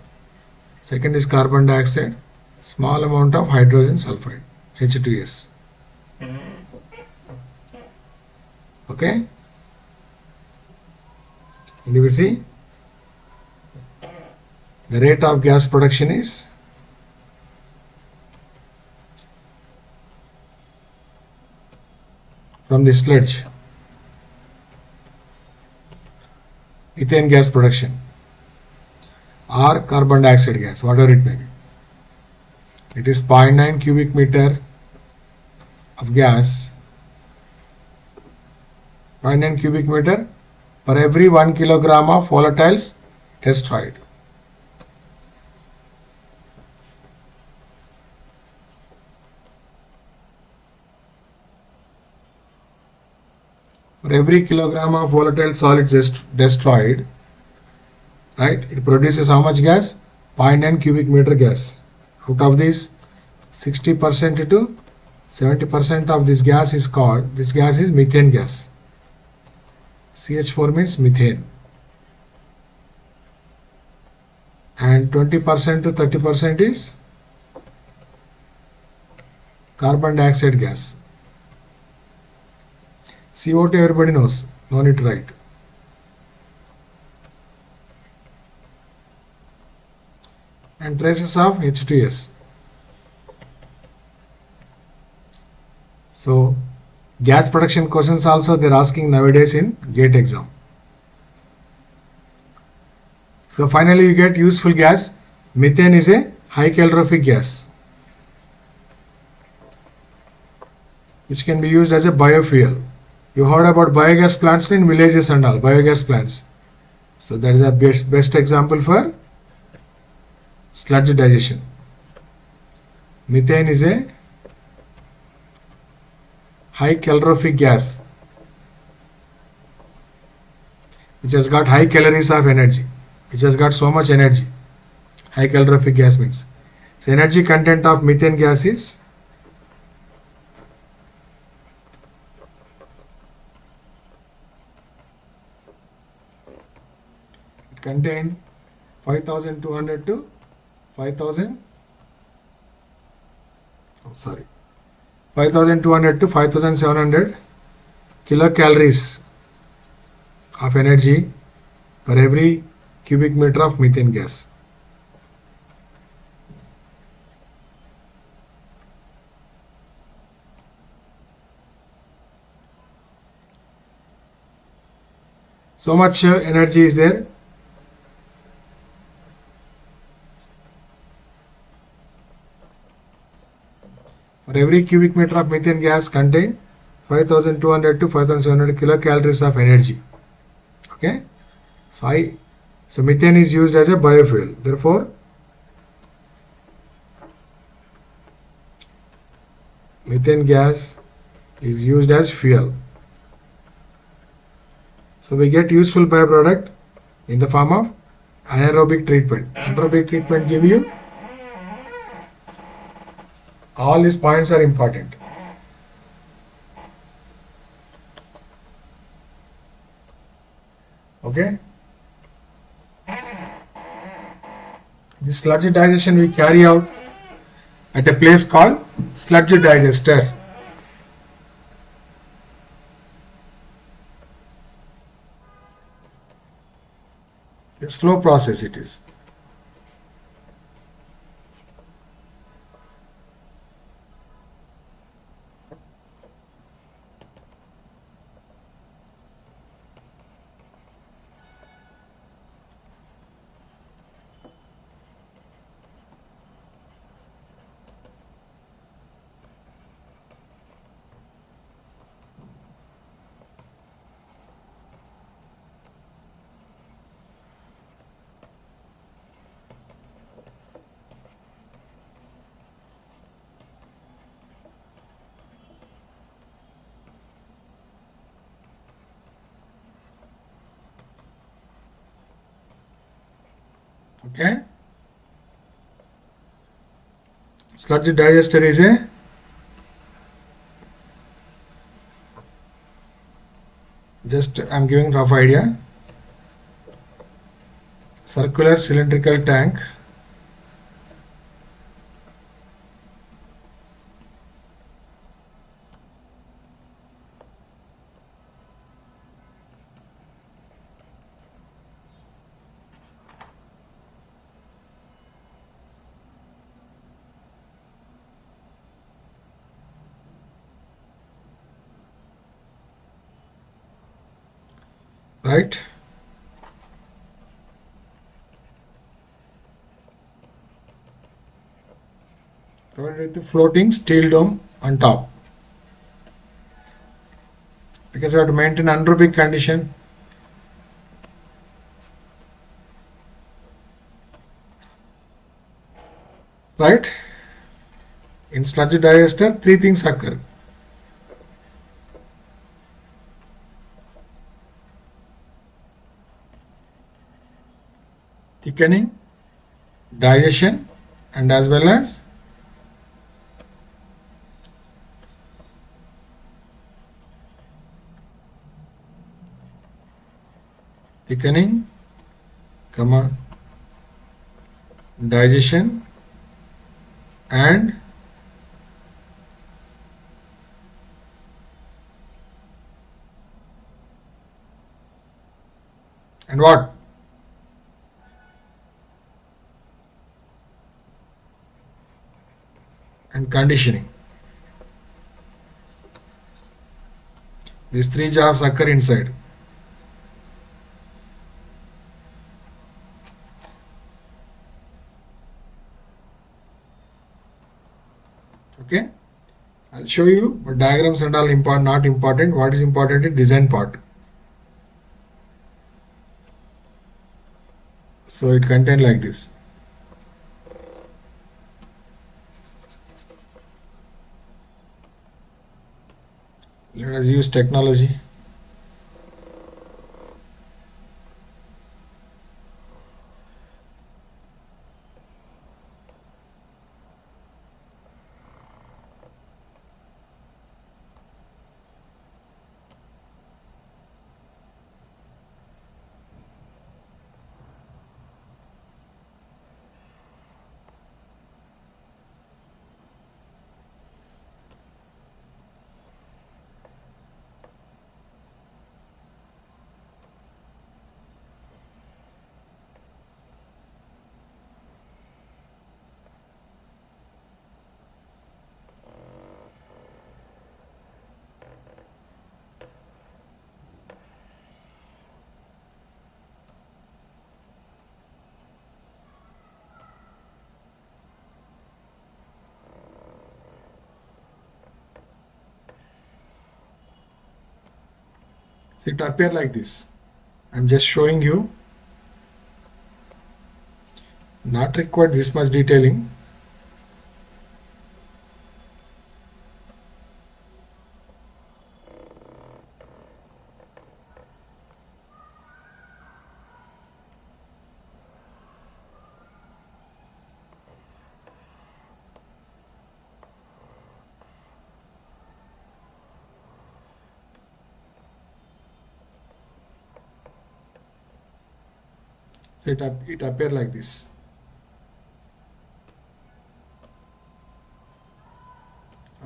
second is carbon dioxide, small amount of hydrogen sulfide, H2S. Okay? And you will see the rate of gas production is from the sludge, ethane gas production or carbon dioxide gas, whatever it may be. It is 0.9 cubic meter of gas, 0.9 cubic meter per every 1 kilogram of volatiles destroyed. For every kilogram of volatile solids destroyed, right, it produces how much gas? 0.9 cubic meter gas. Out of this, 60% to 70% of this gas is methane gas. CH4 means methane. And 20% to 30% is carbon dioxide gas. CO2 everybody knows, no need to write. And traces of H2S. So, gas production questions also they are asking nowadays in GATE exam. So, finally you get useful gas. Methane is a high calorific gas which can be used as a biofuel. You heard about biogas plants in villages and all, biogas plants. So that is a best example for sludge digestion. Methane is a high calorific gas which has got high calories of energy, which has got so much energy. High calorific gas means. So energy content of methane gas is contain 5200 to 5200 to 5700 kilocalories of energy per every cubic meter of methane gas. So much energy is there. For every cubic meter of methane gas contain 5200 to 5700 kilocalories of energy. Okay. So methane is used as a biofuel. Therefore, methane gas is used as fuel. So we get useful byproduct in the form of anaerobic treatment. Anaerobic treatment give you all these points are important. Okay. This sludge digestion we carry out at a place called sludge digester. A slow process it is. Okay. Sludge digester is a just I'm giving rough idea. Circular cylindrical tank. Right. Provided with the floating steel dome on top. Because we have to maintain anaerobic condition. Right? In sludge digester, three things occur. Thickening, digestion, and as well as thickening, digestion, and what? And conditioning. These three jobs occur inside. Okay, I'll show you, but diagrams and all not important. What is important is design part. So it contains like this. Let us use technology. So it appears like this. I'm just showing you. Not required this much detailing. So it appears like this.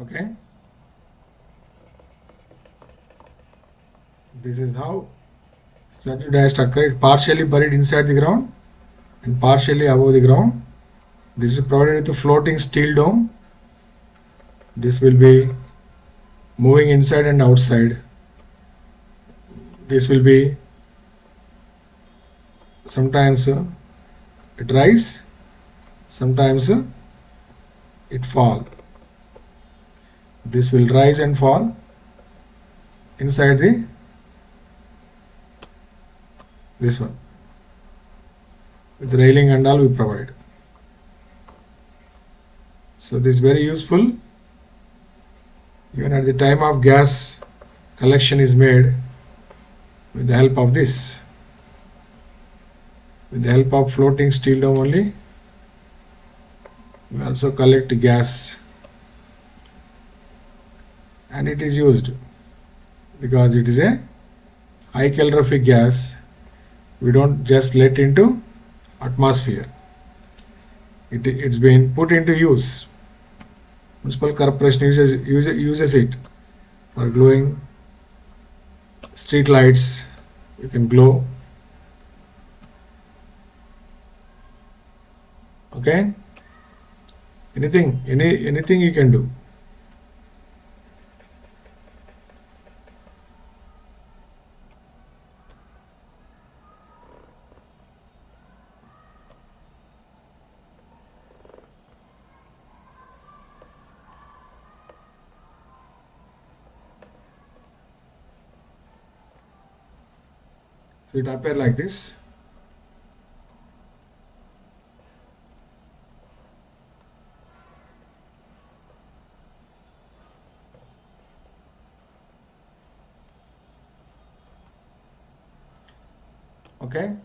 Okay. This is how Sludge digester occur partially buried inside the ground and partially above the ground. This is provided with a floating steel dome. This will be moving inside and outside. This will be sometimes it rise, sometimes it fall. This will rise and fall inside this one. With railing and all we provide. So this is very useful. Even at the time of gas collection is made with the help of this. With the help of floating steel dome only, we also collect gas, and it is used because it is a high calorific gas. We don't just let into atmosphere. It's been put into use. Municipal corporation uses it for glowing street lights. You can glow. Okay, anything you can do. So it appears like this. Okay,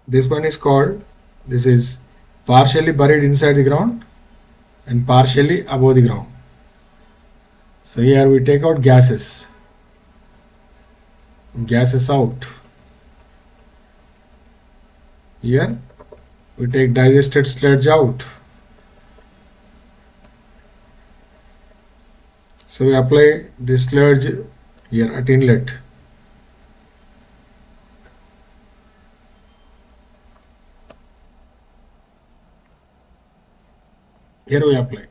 this one is called, this is partially buried inside the ground and partially above the ground. So here we take out gases out. Here we take digested sludge out. So we apply this sludge here at inlet. Here we apply.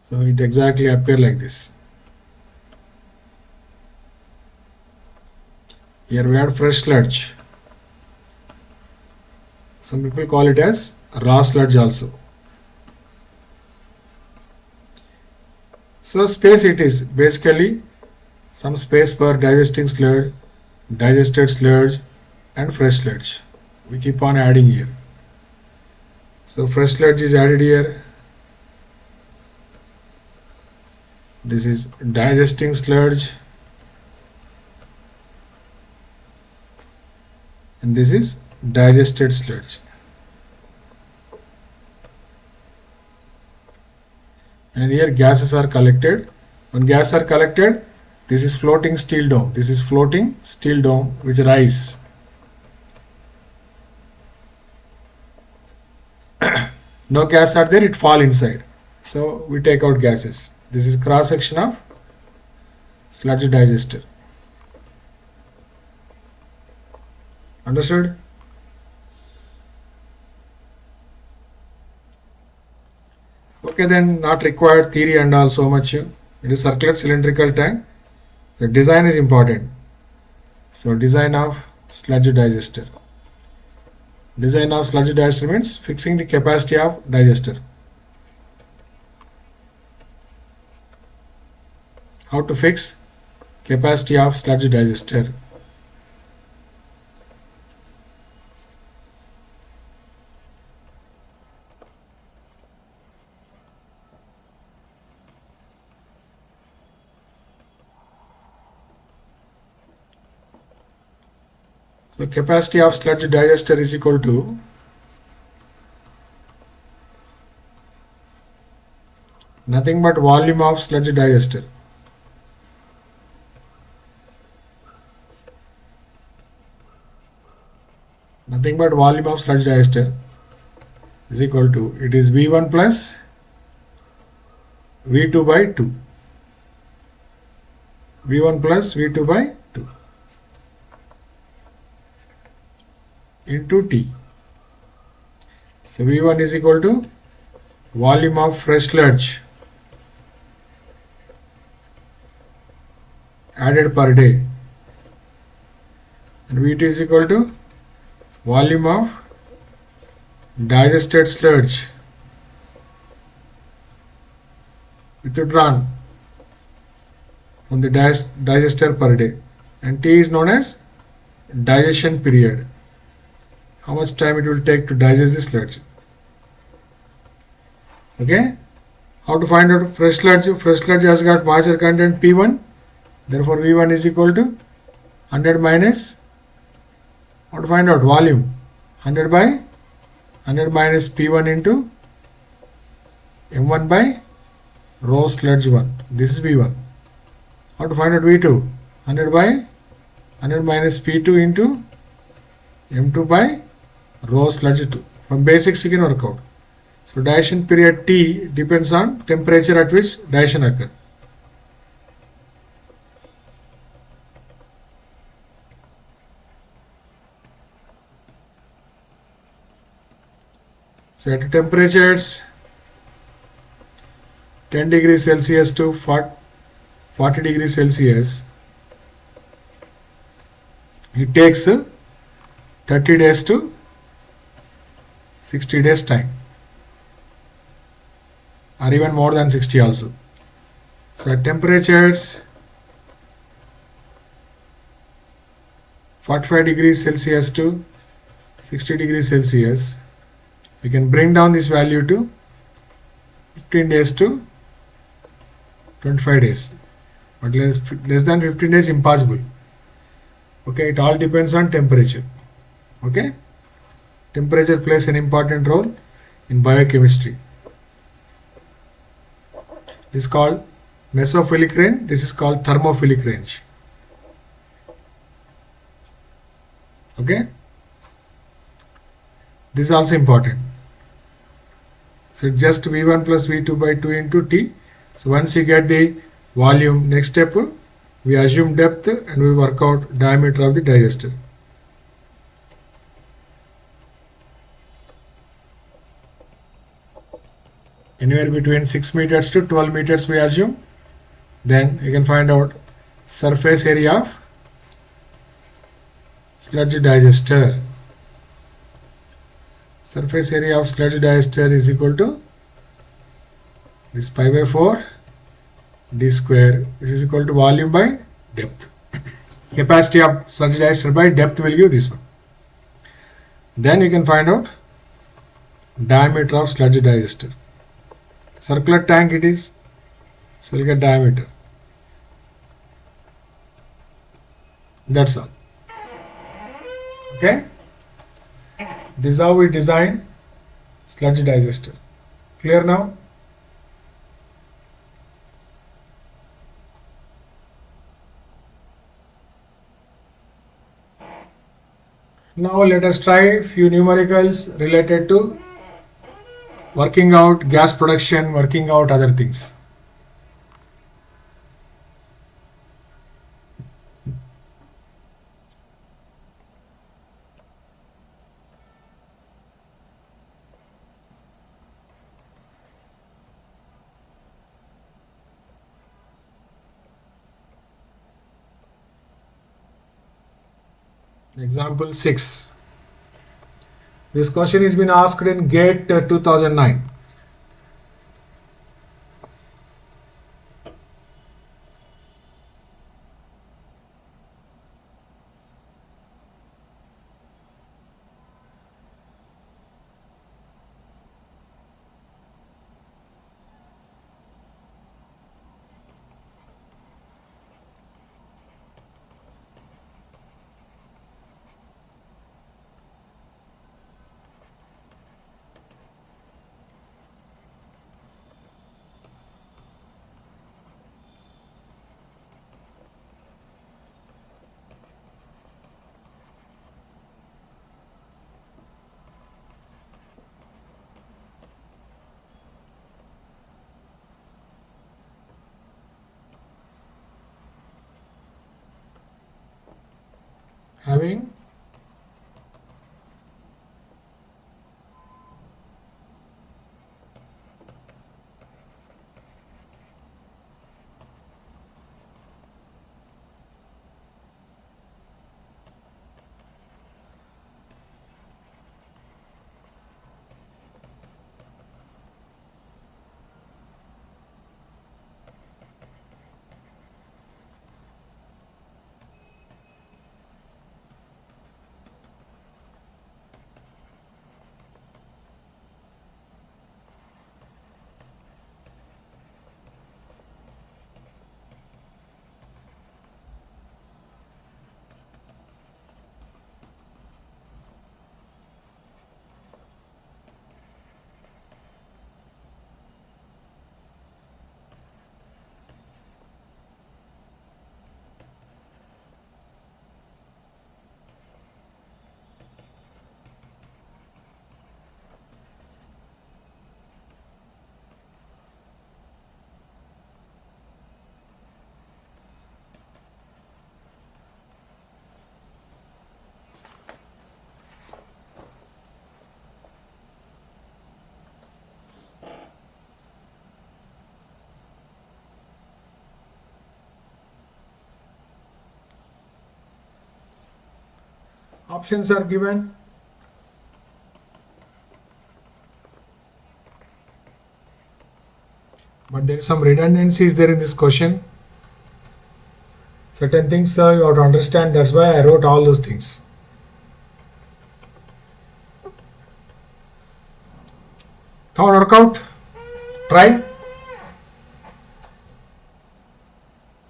So it exactly appears like this. Here we add fresh sludge. Some people call it as raw sludge also. So space it is basically some space for digesting sludge, digested sludge and fresh sludge. We keep on adding here. So fresh sludge is added here. This is digesting sludge and this is digested sludge. And here gases are collected. When gases are collected, this is floating steel dome. This is floating steel dome which rise. No gas are there, it fall inside. So we take out gases. This is cross section of sludge digester. Understood? Okay, then not required theory and all so much. It is circular cylindrical tank. The design is important. So design of sludge digester. Design of sludge digester means fixing the capacity of digester. How to fix capacity of sludge digester? So capacity of sludge digester is equal to nothing but volume of sludge digester. Nothing but volume of sludge digester is equal to, it is V1 plus V2 by 2. V1 plus V2 by 2 into T. So V1 is equal to volume of fresh sludge added per day, and V2 is equal to volume of digested sludge withdrawn from the digester per day, and T is known as digestion period, how much time it will take to digest the sludge. Okay, how to find out fresh sludge? Fresh sludge has got moisture content P1, therefore V1 is equal to 100 minus, how to find out volume, 100 by 100 minus P1 into M1 by raw sludge 1. This is V1. How to find out V2? 100 by 100 minus P2 into M2 by raw sludge 2. From basics you can work out. So digestion period T depends on temperature at which digestion occurs. So at temperatures 10 degrees Celsius to 40 degrees Celsius, it takes 30 days to 60 days time, or even more than 60 also. So at temperatures 45 degrees Celsius to 60 degrees Celsius, we can bring down this value to 15 days to 25 days, but less than 15 days impossible. Okay, it all depends on temperature. Okay, temperature plays an important role in biochemistry. This is called mesophilic range, this is called thermophilic range. Okay, this is also important. So just V1 plus V2 by 2 into T. So once you get the volume, next step we assume depth and we work out diameter of the digester. Anywhere between 6 meters to 12 meters we assume. Then you can find out surface area of sludge digester. Surface area of sludge digester is equal to this pi by 4 d square, which is equal to volume by depth. Capacity of sludge digester by depth will give this one. Then you can find out diameter of sludge digester. Circular tank it is, so you get diameter. That's all. Okay, this is how we design sludge digester. Clear now? Now let us try few numericals related to working out gas production, working out other things. Example 6. This question has been asked in GATE 2009. having options are given. But there is some redundancies there in this question. Certain things you have to understand. That's why I wrote all those things. Come on, work out. Try.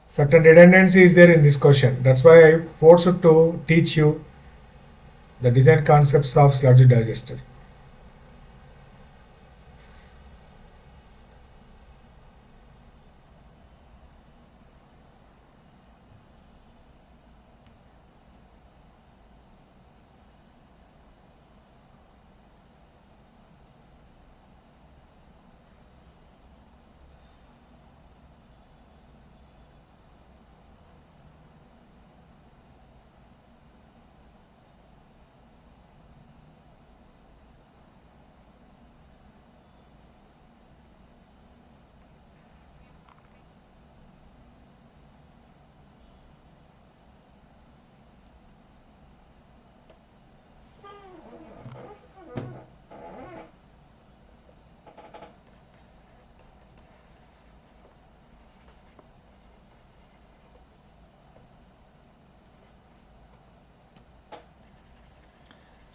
Certain redundancy is there in this question. That's why I forced to teach you the design concepts of sludge digester.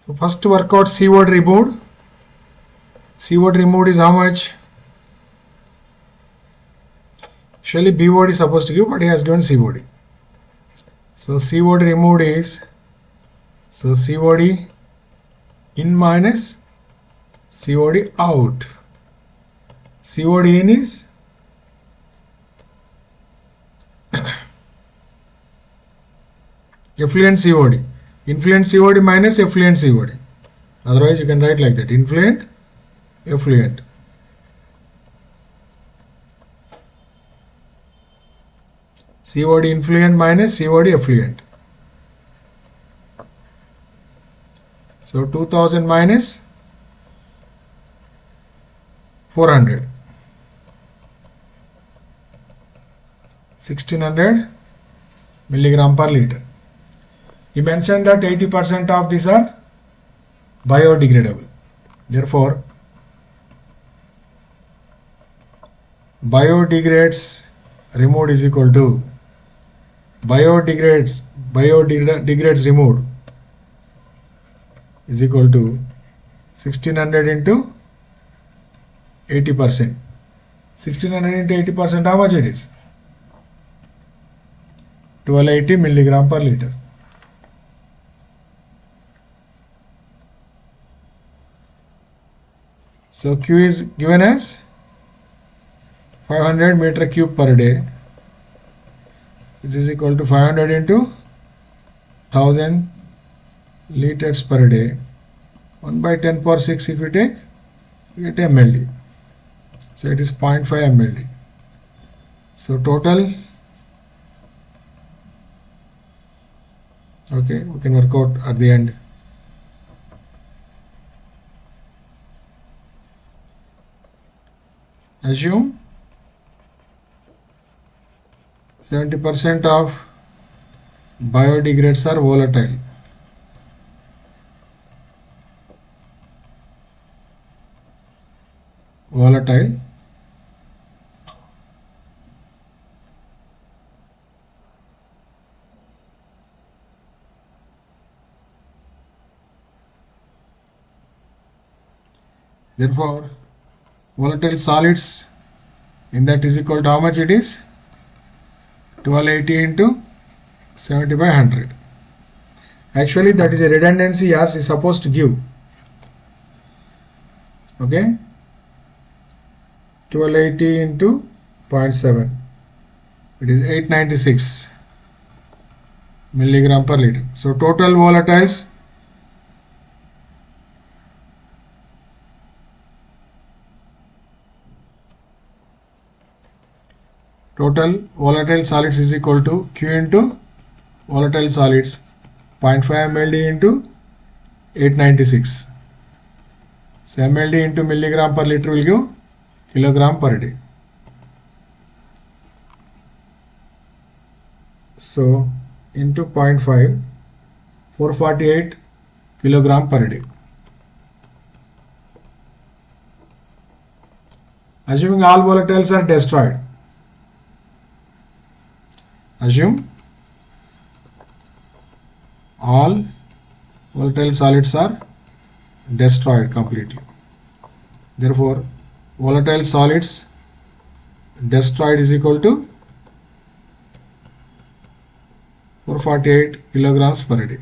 So first to work out C word removed. C word removed is how much? Actually B word is supposed to give, but he has given C word. So C word removed is, so C word in minus C word out. C word in is effluent COD. Influent COD minus effluent COD. Otherwise you can write like that. Influent, effluent. COD influent minus COD effluent. So 2000 minus 400. 1600 milligram per liter. He mentioned that 80% of these are biodegradable. Therefore, biodegrades removed is equal to biodegrades removed is equal to 1600 into 80%. 1600 into 80%, how much it is? 1280 milligram per liter. So Q is given as 500 meter cube per day, which is equal to 500 into 1000 liters per day. 1 by 10 power 6 if you take, you get mld. So it is 0.5 mld. So total Okay, we can work out at the end. Assume 70% of biodegrades are volatile. Therefore, volatile solids in that is equal to how much it is? 1280 into 70 by 100. Actually, that is a redundancy as is supposed to give. Okay, 1280 into 0.7. It is 896 milligram per liter. So total volatiles volatile solids is equal to Q into volatile solids 0.5 mld into 896. So mld into milligram per liter will give kilogram per day. So into 0.5, 448 kilogram per day. Assuming all volatiles are destroyed. Assume all volatile solids are destroyed completely. Therefore, volatile solids destroyed is equal to 448 kilograms per day.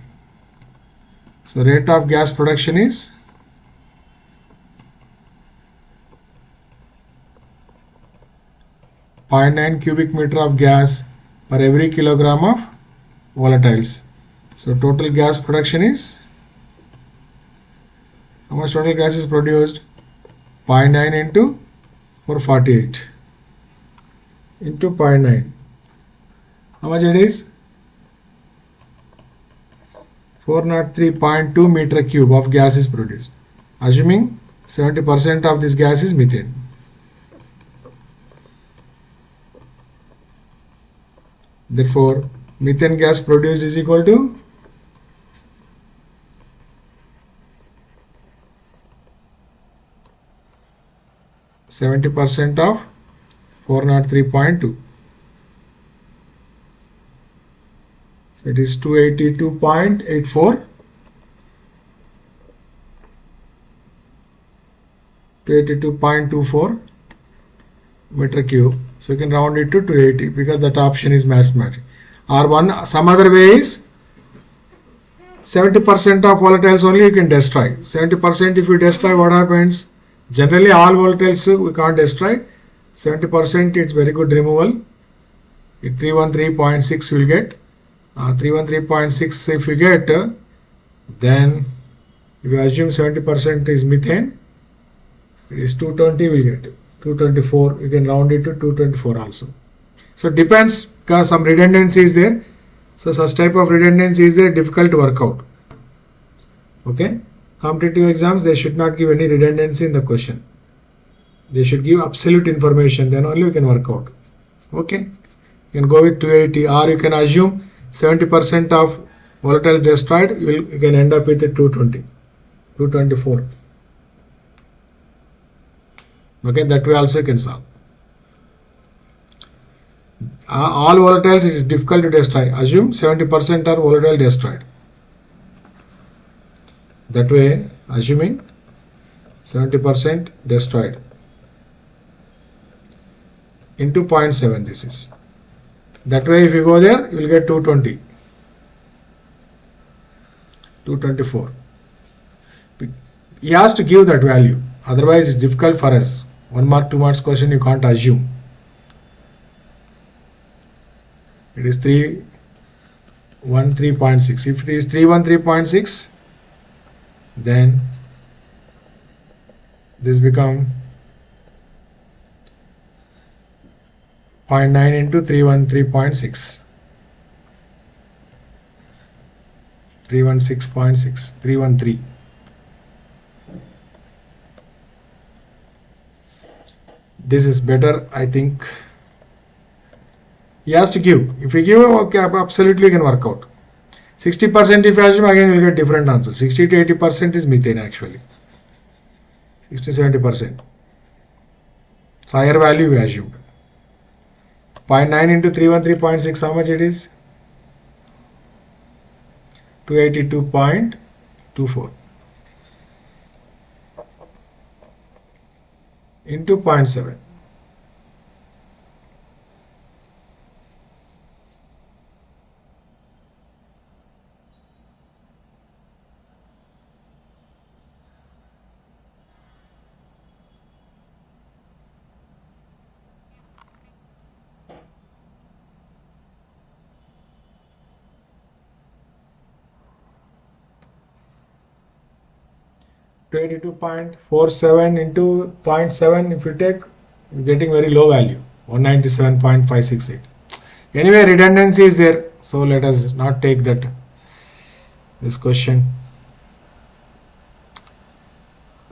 So rate of gas production is 0.9 cubic meter of gas per every kilogram of volatiles. So total gas production is, how much total gas is produced? 0.9 into 448 into 0.9. How much it is? 403.2 meter cube of gas is produced. Assuming 70% of this gas is methane. Therefore, methane gas produced is equal to %70 of 403.2. So it is 282.84. 282.24 meter cube. So you can round it to 280 because that option is mathematical. Or some other way is 70% of volatiles only you can destroy. 70% if you destroy, what happens? Generally all volatiles we can't destroy. 70% it's very good removal. It 313.6 will get. 313.6 if you get, then if you assume 70% is methane, it is 220 will get. 224, you can round it to 224 also. So depends, because some redundancy is there. So such type of redundancy is there, difficult to work out. Okay, competitive exams they should not give any redundancy in the question. They should give absolute information, then only you can work out. Okay, you can go with 280, or you can assume 70% of volatile destroyed, you can end up with a 220, 224. Okay, that way also you can solve. All volatiles it is difficult to destroy. Assume 70% are volatile destroyed. That way, assuming 70% destroyed into 0.7 this is. That way if you go there, you will get 220. 224. He has to give that value. Otherwise it's difficult for us. 1 mark, 2 marks question you can't assume. It is 313.6. If it is 313.6, then this become 0.9 into 313.6. 316.6, 313. This is better, I think. He has to give. If we give, okay, absolutely can work out. 60% if you assume, again you will get different answer. 60 to 80% is methane actually. 60-70%. So higher value we assumed. 0.9 into 313.6, how much it is? 282.24 into 0.7. To 82.47 into 0.7, if you take, you're getting very low value, 197.568. Anyway, redundancy is there, so let us not take that. This question.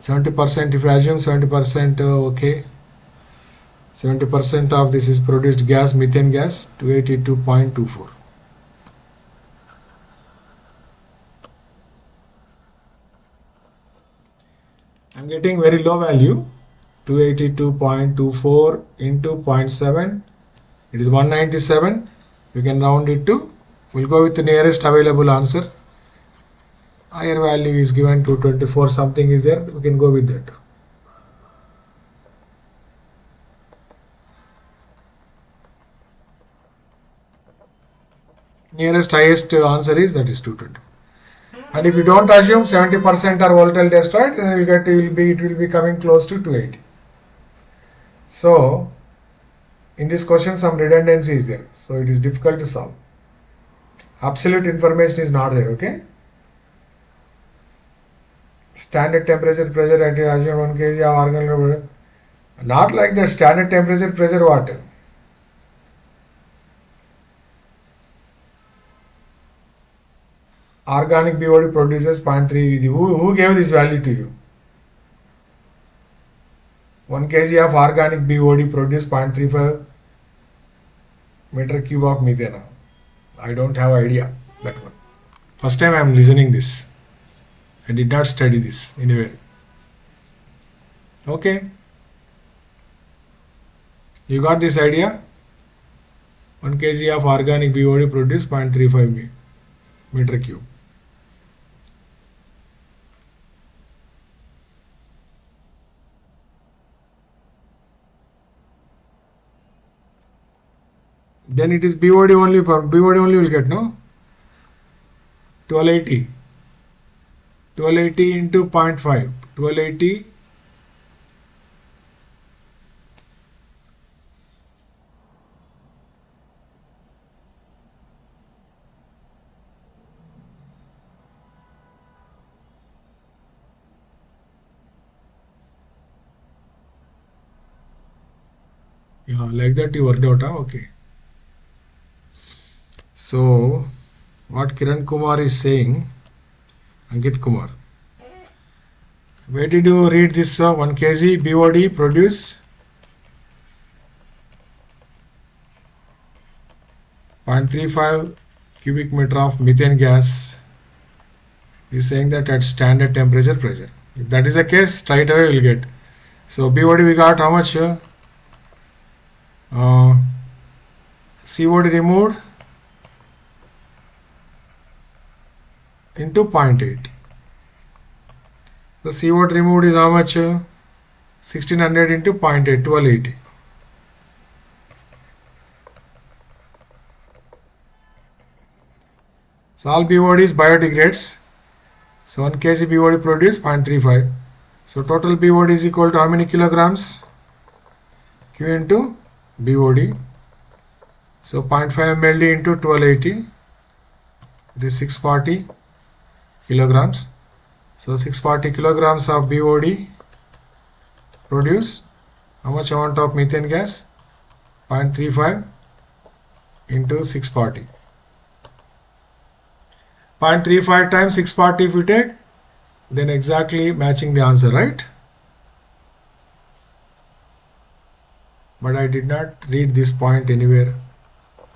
70%, if you assume 70%, okay. 70% of this is produced gas, methane gas, 282.24. I'm getting very low value, 282.24 into 0.7, it is 197. You can round it to, we'll go with the nearest available answer. Higher value is given, 224 something is there, we can go with that. Nearest highest answer is, that is 220. And if you don't assume 70% are volatile destroyed, then it will be coming close to 280. So in this question some redundancy is there, so it is difficult to solve. Absolute information is not there, okay? Standard temperature pressure at assume 1 kg of organic, not like that. Standard temperature pressure what? Organic BOD produces 0.3. Who gave this value to you? 1 kg of organic BOD produce 0.35 meter cube of methane. I don't have idea that one. First time I am listening this. I did not study this anywhere. Okay. You got this idea? 1 kg of organic BOD produce 0.35 meter cube. Then it is BOD only, BOD only will get, no? 1280. 1280 into 0.5. 1280 yeah, like that you worked out, huh? Okay. So what Kiran Kumar is saying, Ankit Kumar, where did you read this? 1 kg BOD produce 0.35 cubic meter of methane gas. He is saying that at standard temperature pressure. If that is the case, straight away we will get. So BOD we got how much? COD removed into 0.8. The COD removed is how much? 1600 into 0.8, 1280. So all BODs biodegrades. So 1 kg BOD produce 0.35. So total BOD is equal to how many kilograms? Q into BOD. So 0.5 mLD into 1280. It is 640 kilograms. So 640 kilograms of BOD produce how much amount of methane gas? 0.35 into 640. 0.35 times 640 if you take, then exactly matching the answer, right? But I did not read this point anywhere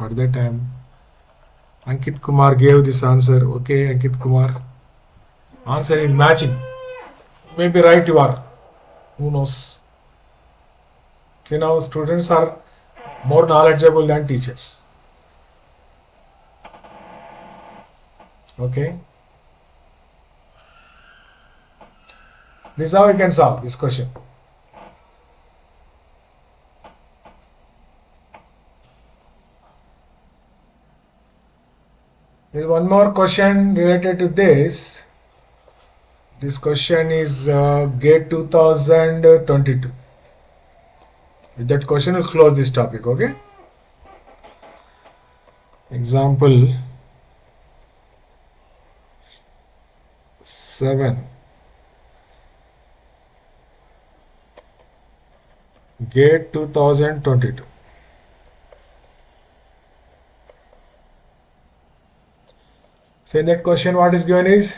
at that time. Ankit Kumar gave this answer. Okay, Ankit Kumar. Answer is matching. Maybe right you are. Who knows? See, now students are more knowledgeable than teachers. Okay. This is how we can solve this question. There is one more question related to this. This question is GATE 2022. With that question, we'll close this topic, okay? Example 7. GATE 2022. So in that question, what is given is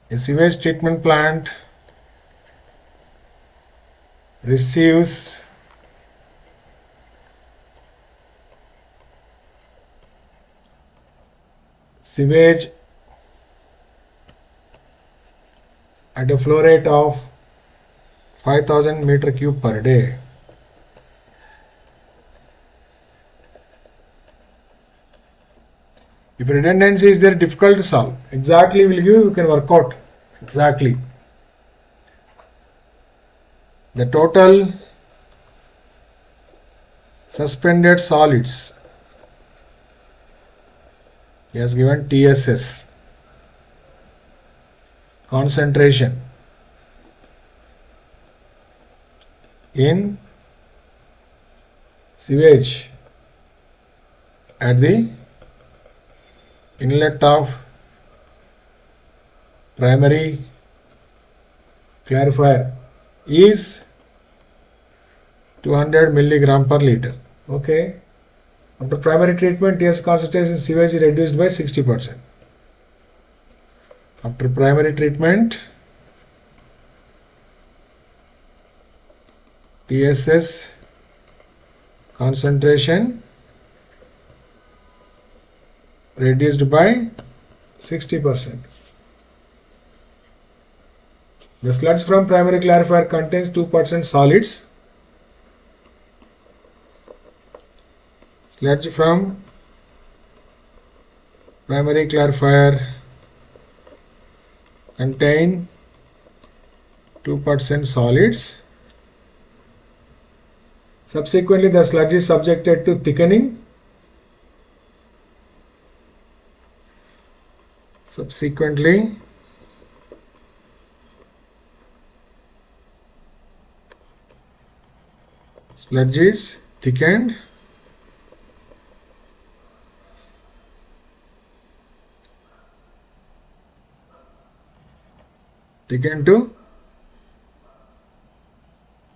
a sewage treatment plant receives sewage at a flow rate of 5000 meter cube per day. If redundancy is there, difficult to solve. Exactly will give you can work out. Exactly. The total suspended solids he has given TSS concentration in sewage at the inlet of primary clarifier is 200 milligram per liter. Okay. After primary treatment, TS concentration in sewage is reduced by 60%. After primary treatment, TSS concentration reduced by 60%. The sludge from primary clarifier contains 2% solids. Sludge from primary clarifier contain 2% solids. Subsequently, the sludge is subjected to thickening. Subsequently, sludge is thickened. Thickened to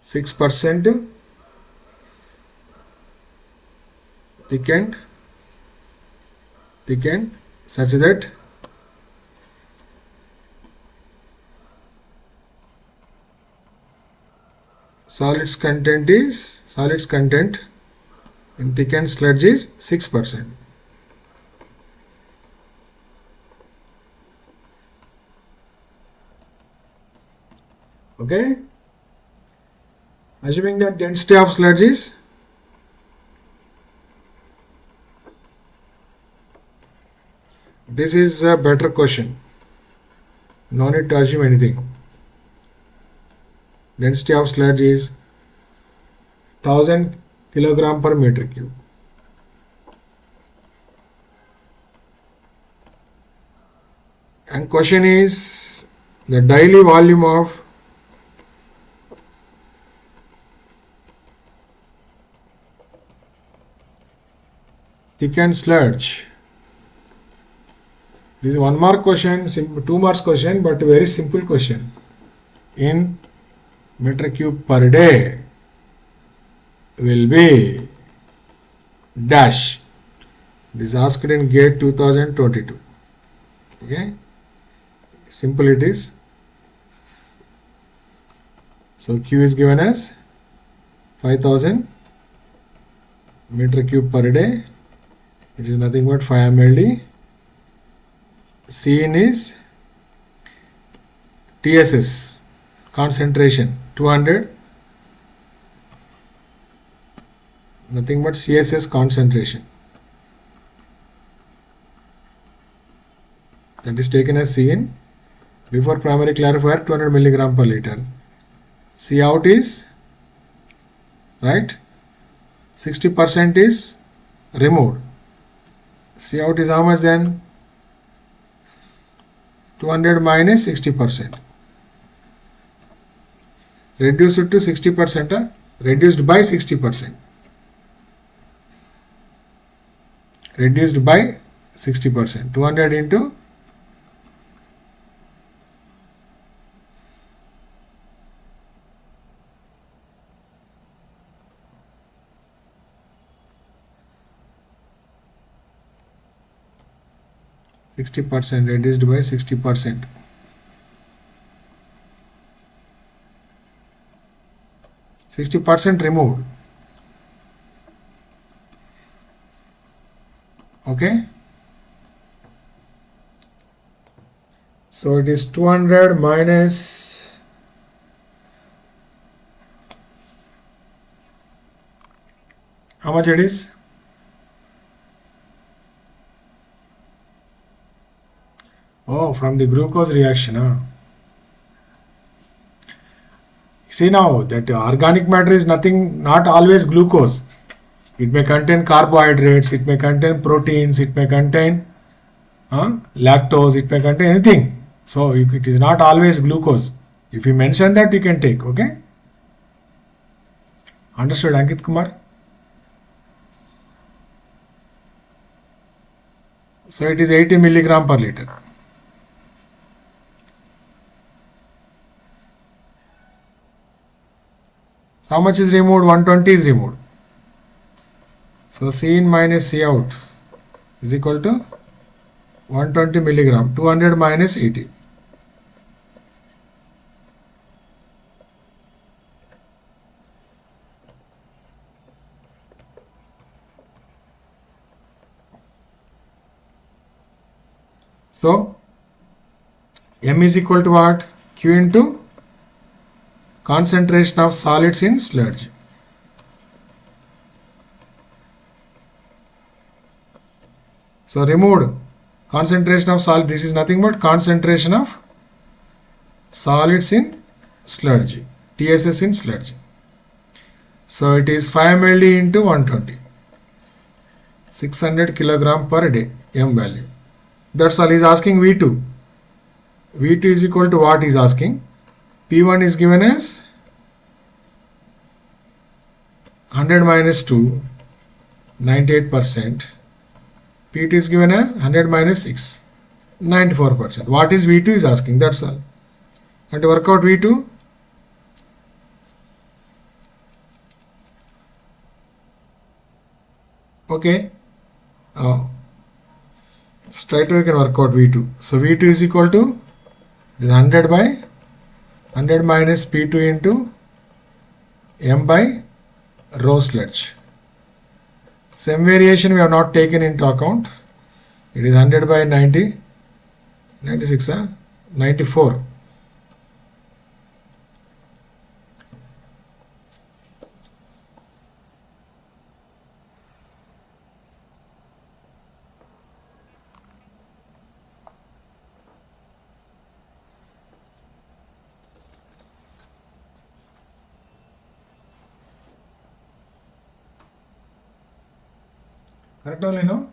6%. Thickened such that solids content in thickened sludge is 6%. Okay, assuming that density of sludge is this is a better question. No need to assume anything. Density of sludge is 1000 kilogram per meter cube. And question is the daily volume of thickened sludge. This is 1 mark question, 2 marks question, but very simple question. In meter cube per day will be dash. This is asked in GATE 2022. Okay, simple it is. So Q is given as 5000 meter cube per day, which is nothing but 5 mld. Cin is TSS, concentration 200, nothing but CSS concentration, that is taken as Cin. Before primary clarifier 200 milligram per liter. C out is, right, 60% is removed. C out is how much then? 200 minus 60%. Reduce it to 60%, reduced by 60%. Reduced by 60%. 200 into 60%, reduced by 60%. %60 removed. Okay. So it is 200 minus how much it is? Oh, from the glucose reaction. Huh? See now that organic matter is nothing, not always glucose. It may contain carbohydrates, it may contain proteins, it may contain lactose, it may contain anything. So it is not always glucose. If you mention that, you can take. Okay. Understood, Ankit Kumar? So it is 80 milligram per liter. So how much is removed? 120 is removed. So C in minus C out is equal to 120 milligram. 200 minus 80. So M is equal to what? Q into concentration of solids in sludge. So removed concentration of solid. This is nothing but concentration of solids in sludge. TSS in sludge. So it is 5 ml into 120. 600 kilogram per day. M value. That's all. He is asking V2. V2 is equal to what he is asking? P1 is given as 100 minus 2, 98%. P2 is given as 100 minus 6, 94%. What is V2 is asking, that's all. And to work out V2, okay, straight away we can work out V2. So V2 is equal to 100 by 100 minus P2 into M by rho sludge. Some variation we have not taken into account. It is 100 by 90, 96, 94. Correct only, no?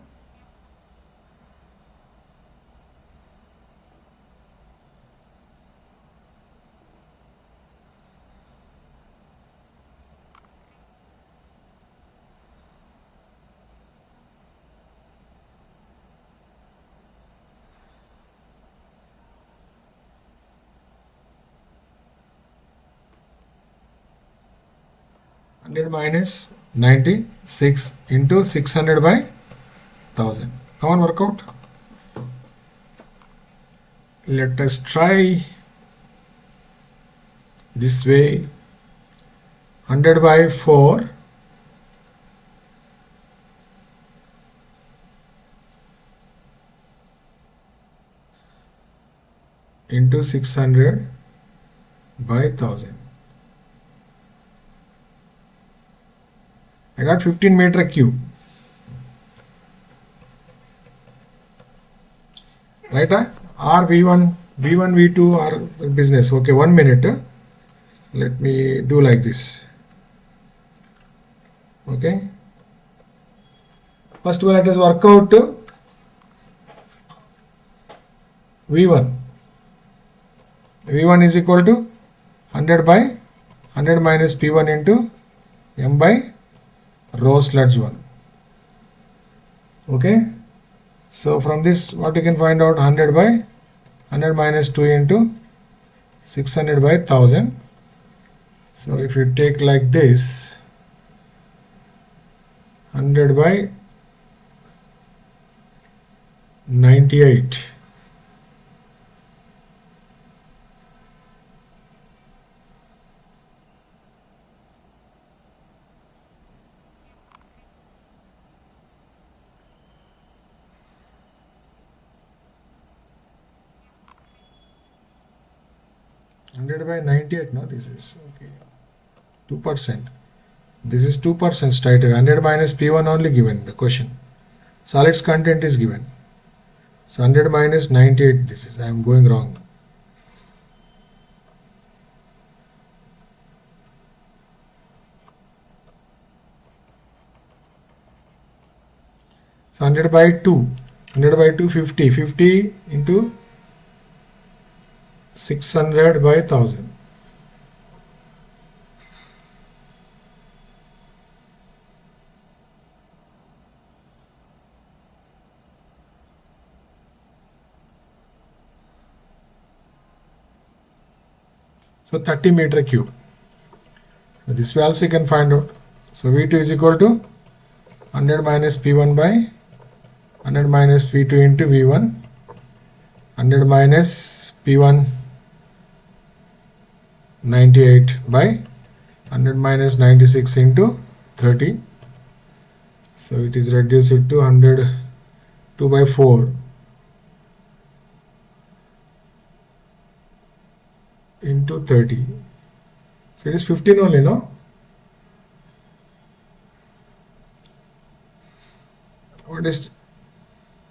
Minus 96 into 600 by 1000. Come on, work out. Let us try this way. 100 by 4 into 600 by 1000. I got 15 meter cube. Right? Or V1, V2 or business. Okay, 1 minute. Let me do like this. Okay. First of all, let us work out V1. V1 is equal to 100 by 100 minus P1 into M by rho sludge 1. Okay. So from this, what you can find out, 100 by 100 minus 2 into 600 by 1000. So if you take like this, 100 by 98. By 98, no, this is okay. 2%. This is 2% straight away. 100 minus P1 only given the question. Solids content is given. So 100 minus 98. This is, I am going wrong. So 100 by 2. 100 by 2, 50. 50 into 600 by 1000. So 30 meter cube. So this way also you can find out. So V2 is equal to 100 minus P1 by 100 minus P2 into V1. 100 minus P1 98 by 100 minus 96 into 30. So it is reduced to 100 2 by 4 into 30. So it is 15 only, no? What is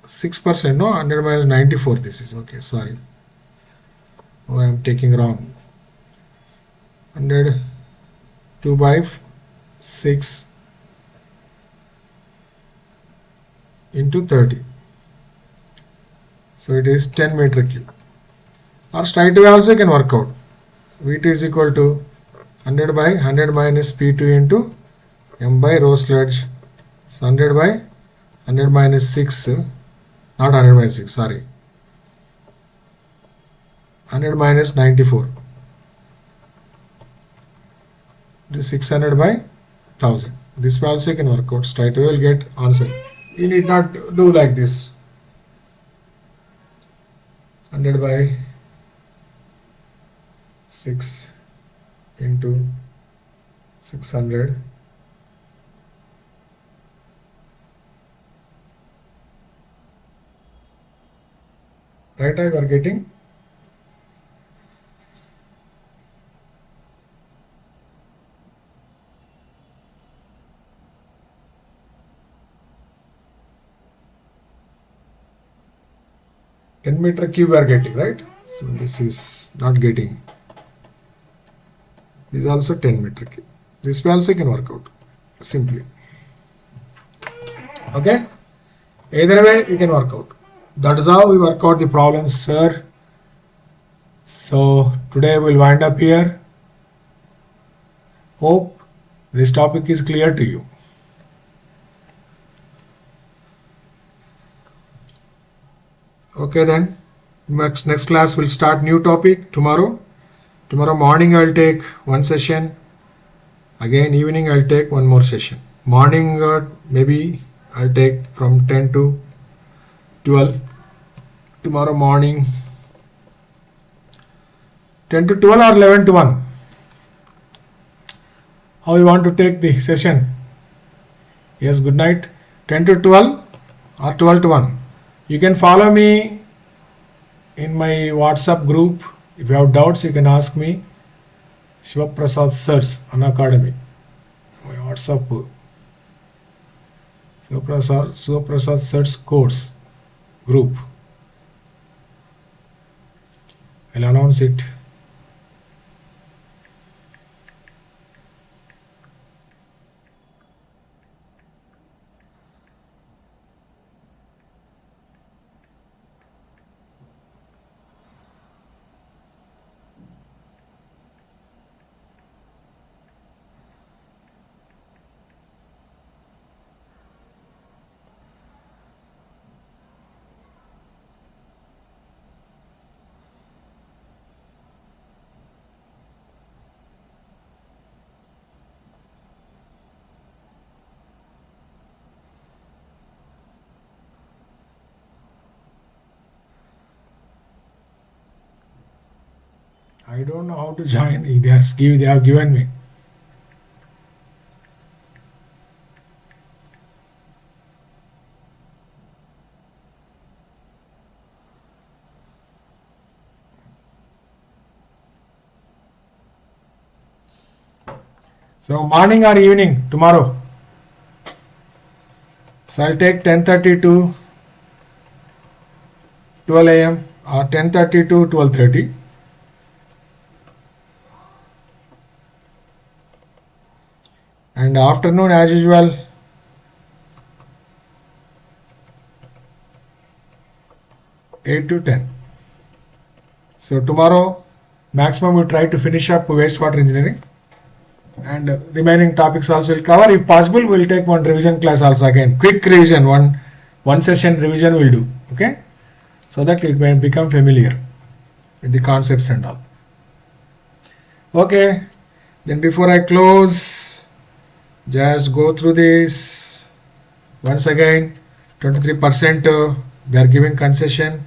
6%? No, 100 minus 94. This is okay. Sorry. Oh, I am taking wrong. 100 2 by 6 into 30. So it is 10 meter cube. Or straight away also you can work out. V2 is equal to 100 by 100 minus P2 into M by rho sludge. So 100 by 100 minus 6, not 100 minus 6, sorry. 100 minus 94. Do 600 by 1000. This way also you can work out. Straight away you will get answer. You need not do like this. 100 by 6 into 600. Right, you are getting? Ten meter cube we are getting, right? So this is not getting. This is also 10 meter cube. This way also you can work out simply. Okay? Either way you can work out. That is how we work out the problems, sir. So today we'll wind up here. Hope this topic is clear to you. Okay then, next class we'll start new topic tomorrow. Tomorrow morning I'll take one session. Again evening I'll take one more session. Morning, maybe I'll take from 10 to 12. Tomorrow morning, 10 to 12 or 11 to 1. How you want to take the session? Yes, good night. 10 to 12 or 12 to 1. You can follow me in my WhatsApp group. If you have doubts, you can ask me. Shiva Prasad Sirs, Unacademy. My WhatsApp. Shiva Prasad Sirs course group. I'll announce it. I don't know how to join. They have given me. So morning or evening tomorrow. So I'll take 10:30 to 12 a.m. or 10:30 to 12:30. And afternoon as usual 8 to 10. So tomorrow maximum we try to finish up wastewater engineering, and remaining topics also will cover. If possible, we'll take one revision class also again. Quick revision, one session revision we'll do. Okay, so that it may become familiar with the concepts and all. Okay, then before I close, just go through this once again. 23% they are giving concession,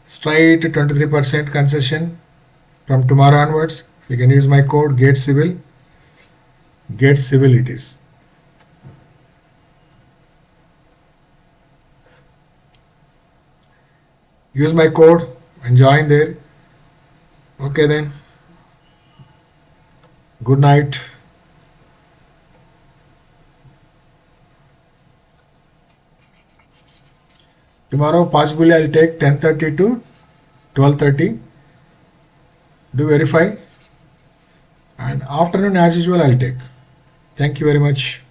straight 23% concession from tomorrow onwards. You can use my code GATE Civil. GATE Civil it is. Use my code and join there. Okay then. Good night. Tomorrow possibly I'll take 10:30 to 12:30. Do verify. And afternoon as usual I'll take. Thank you very much.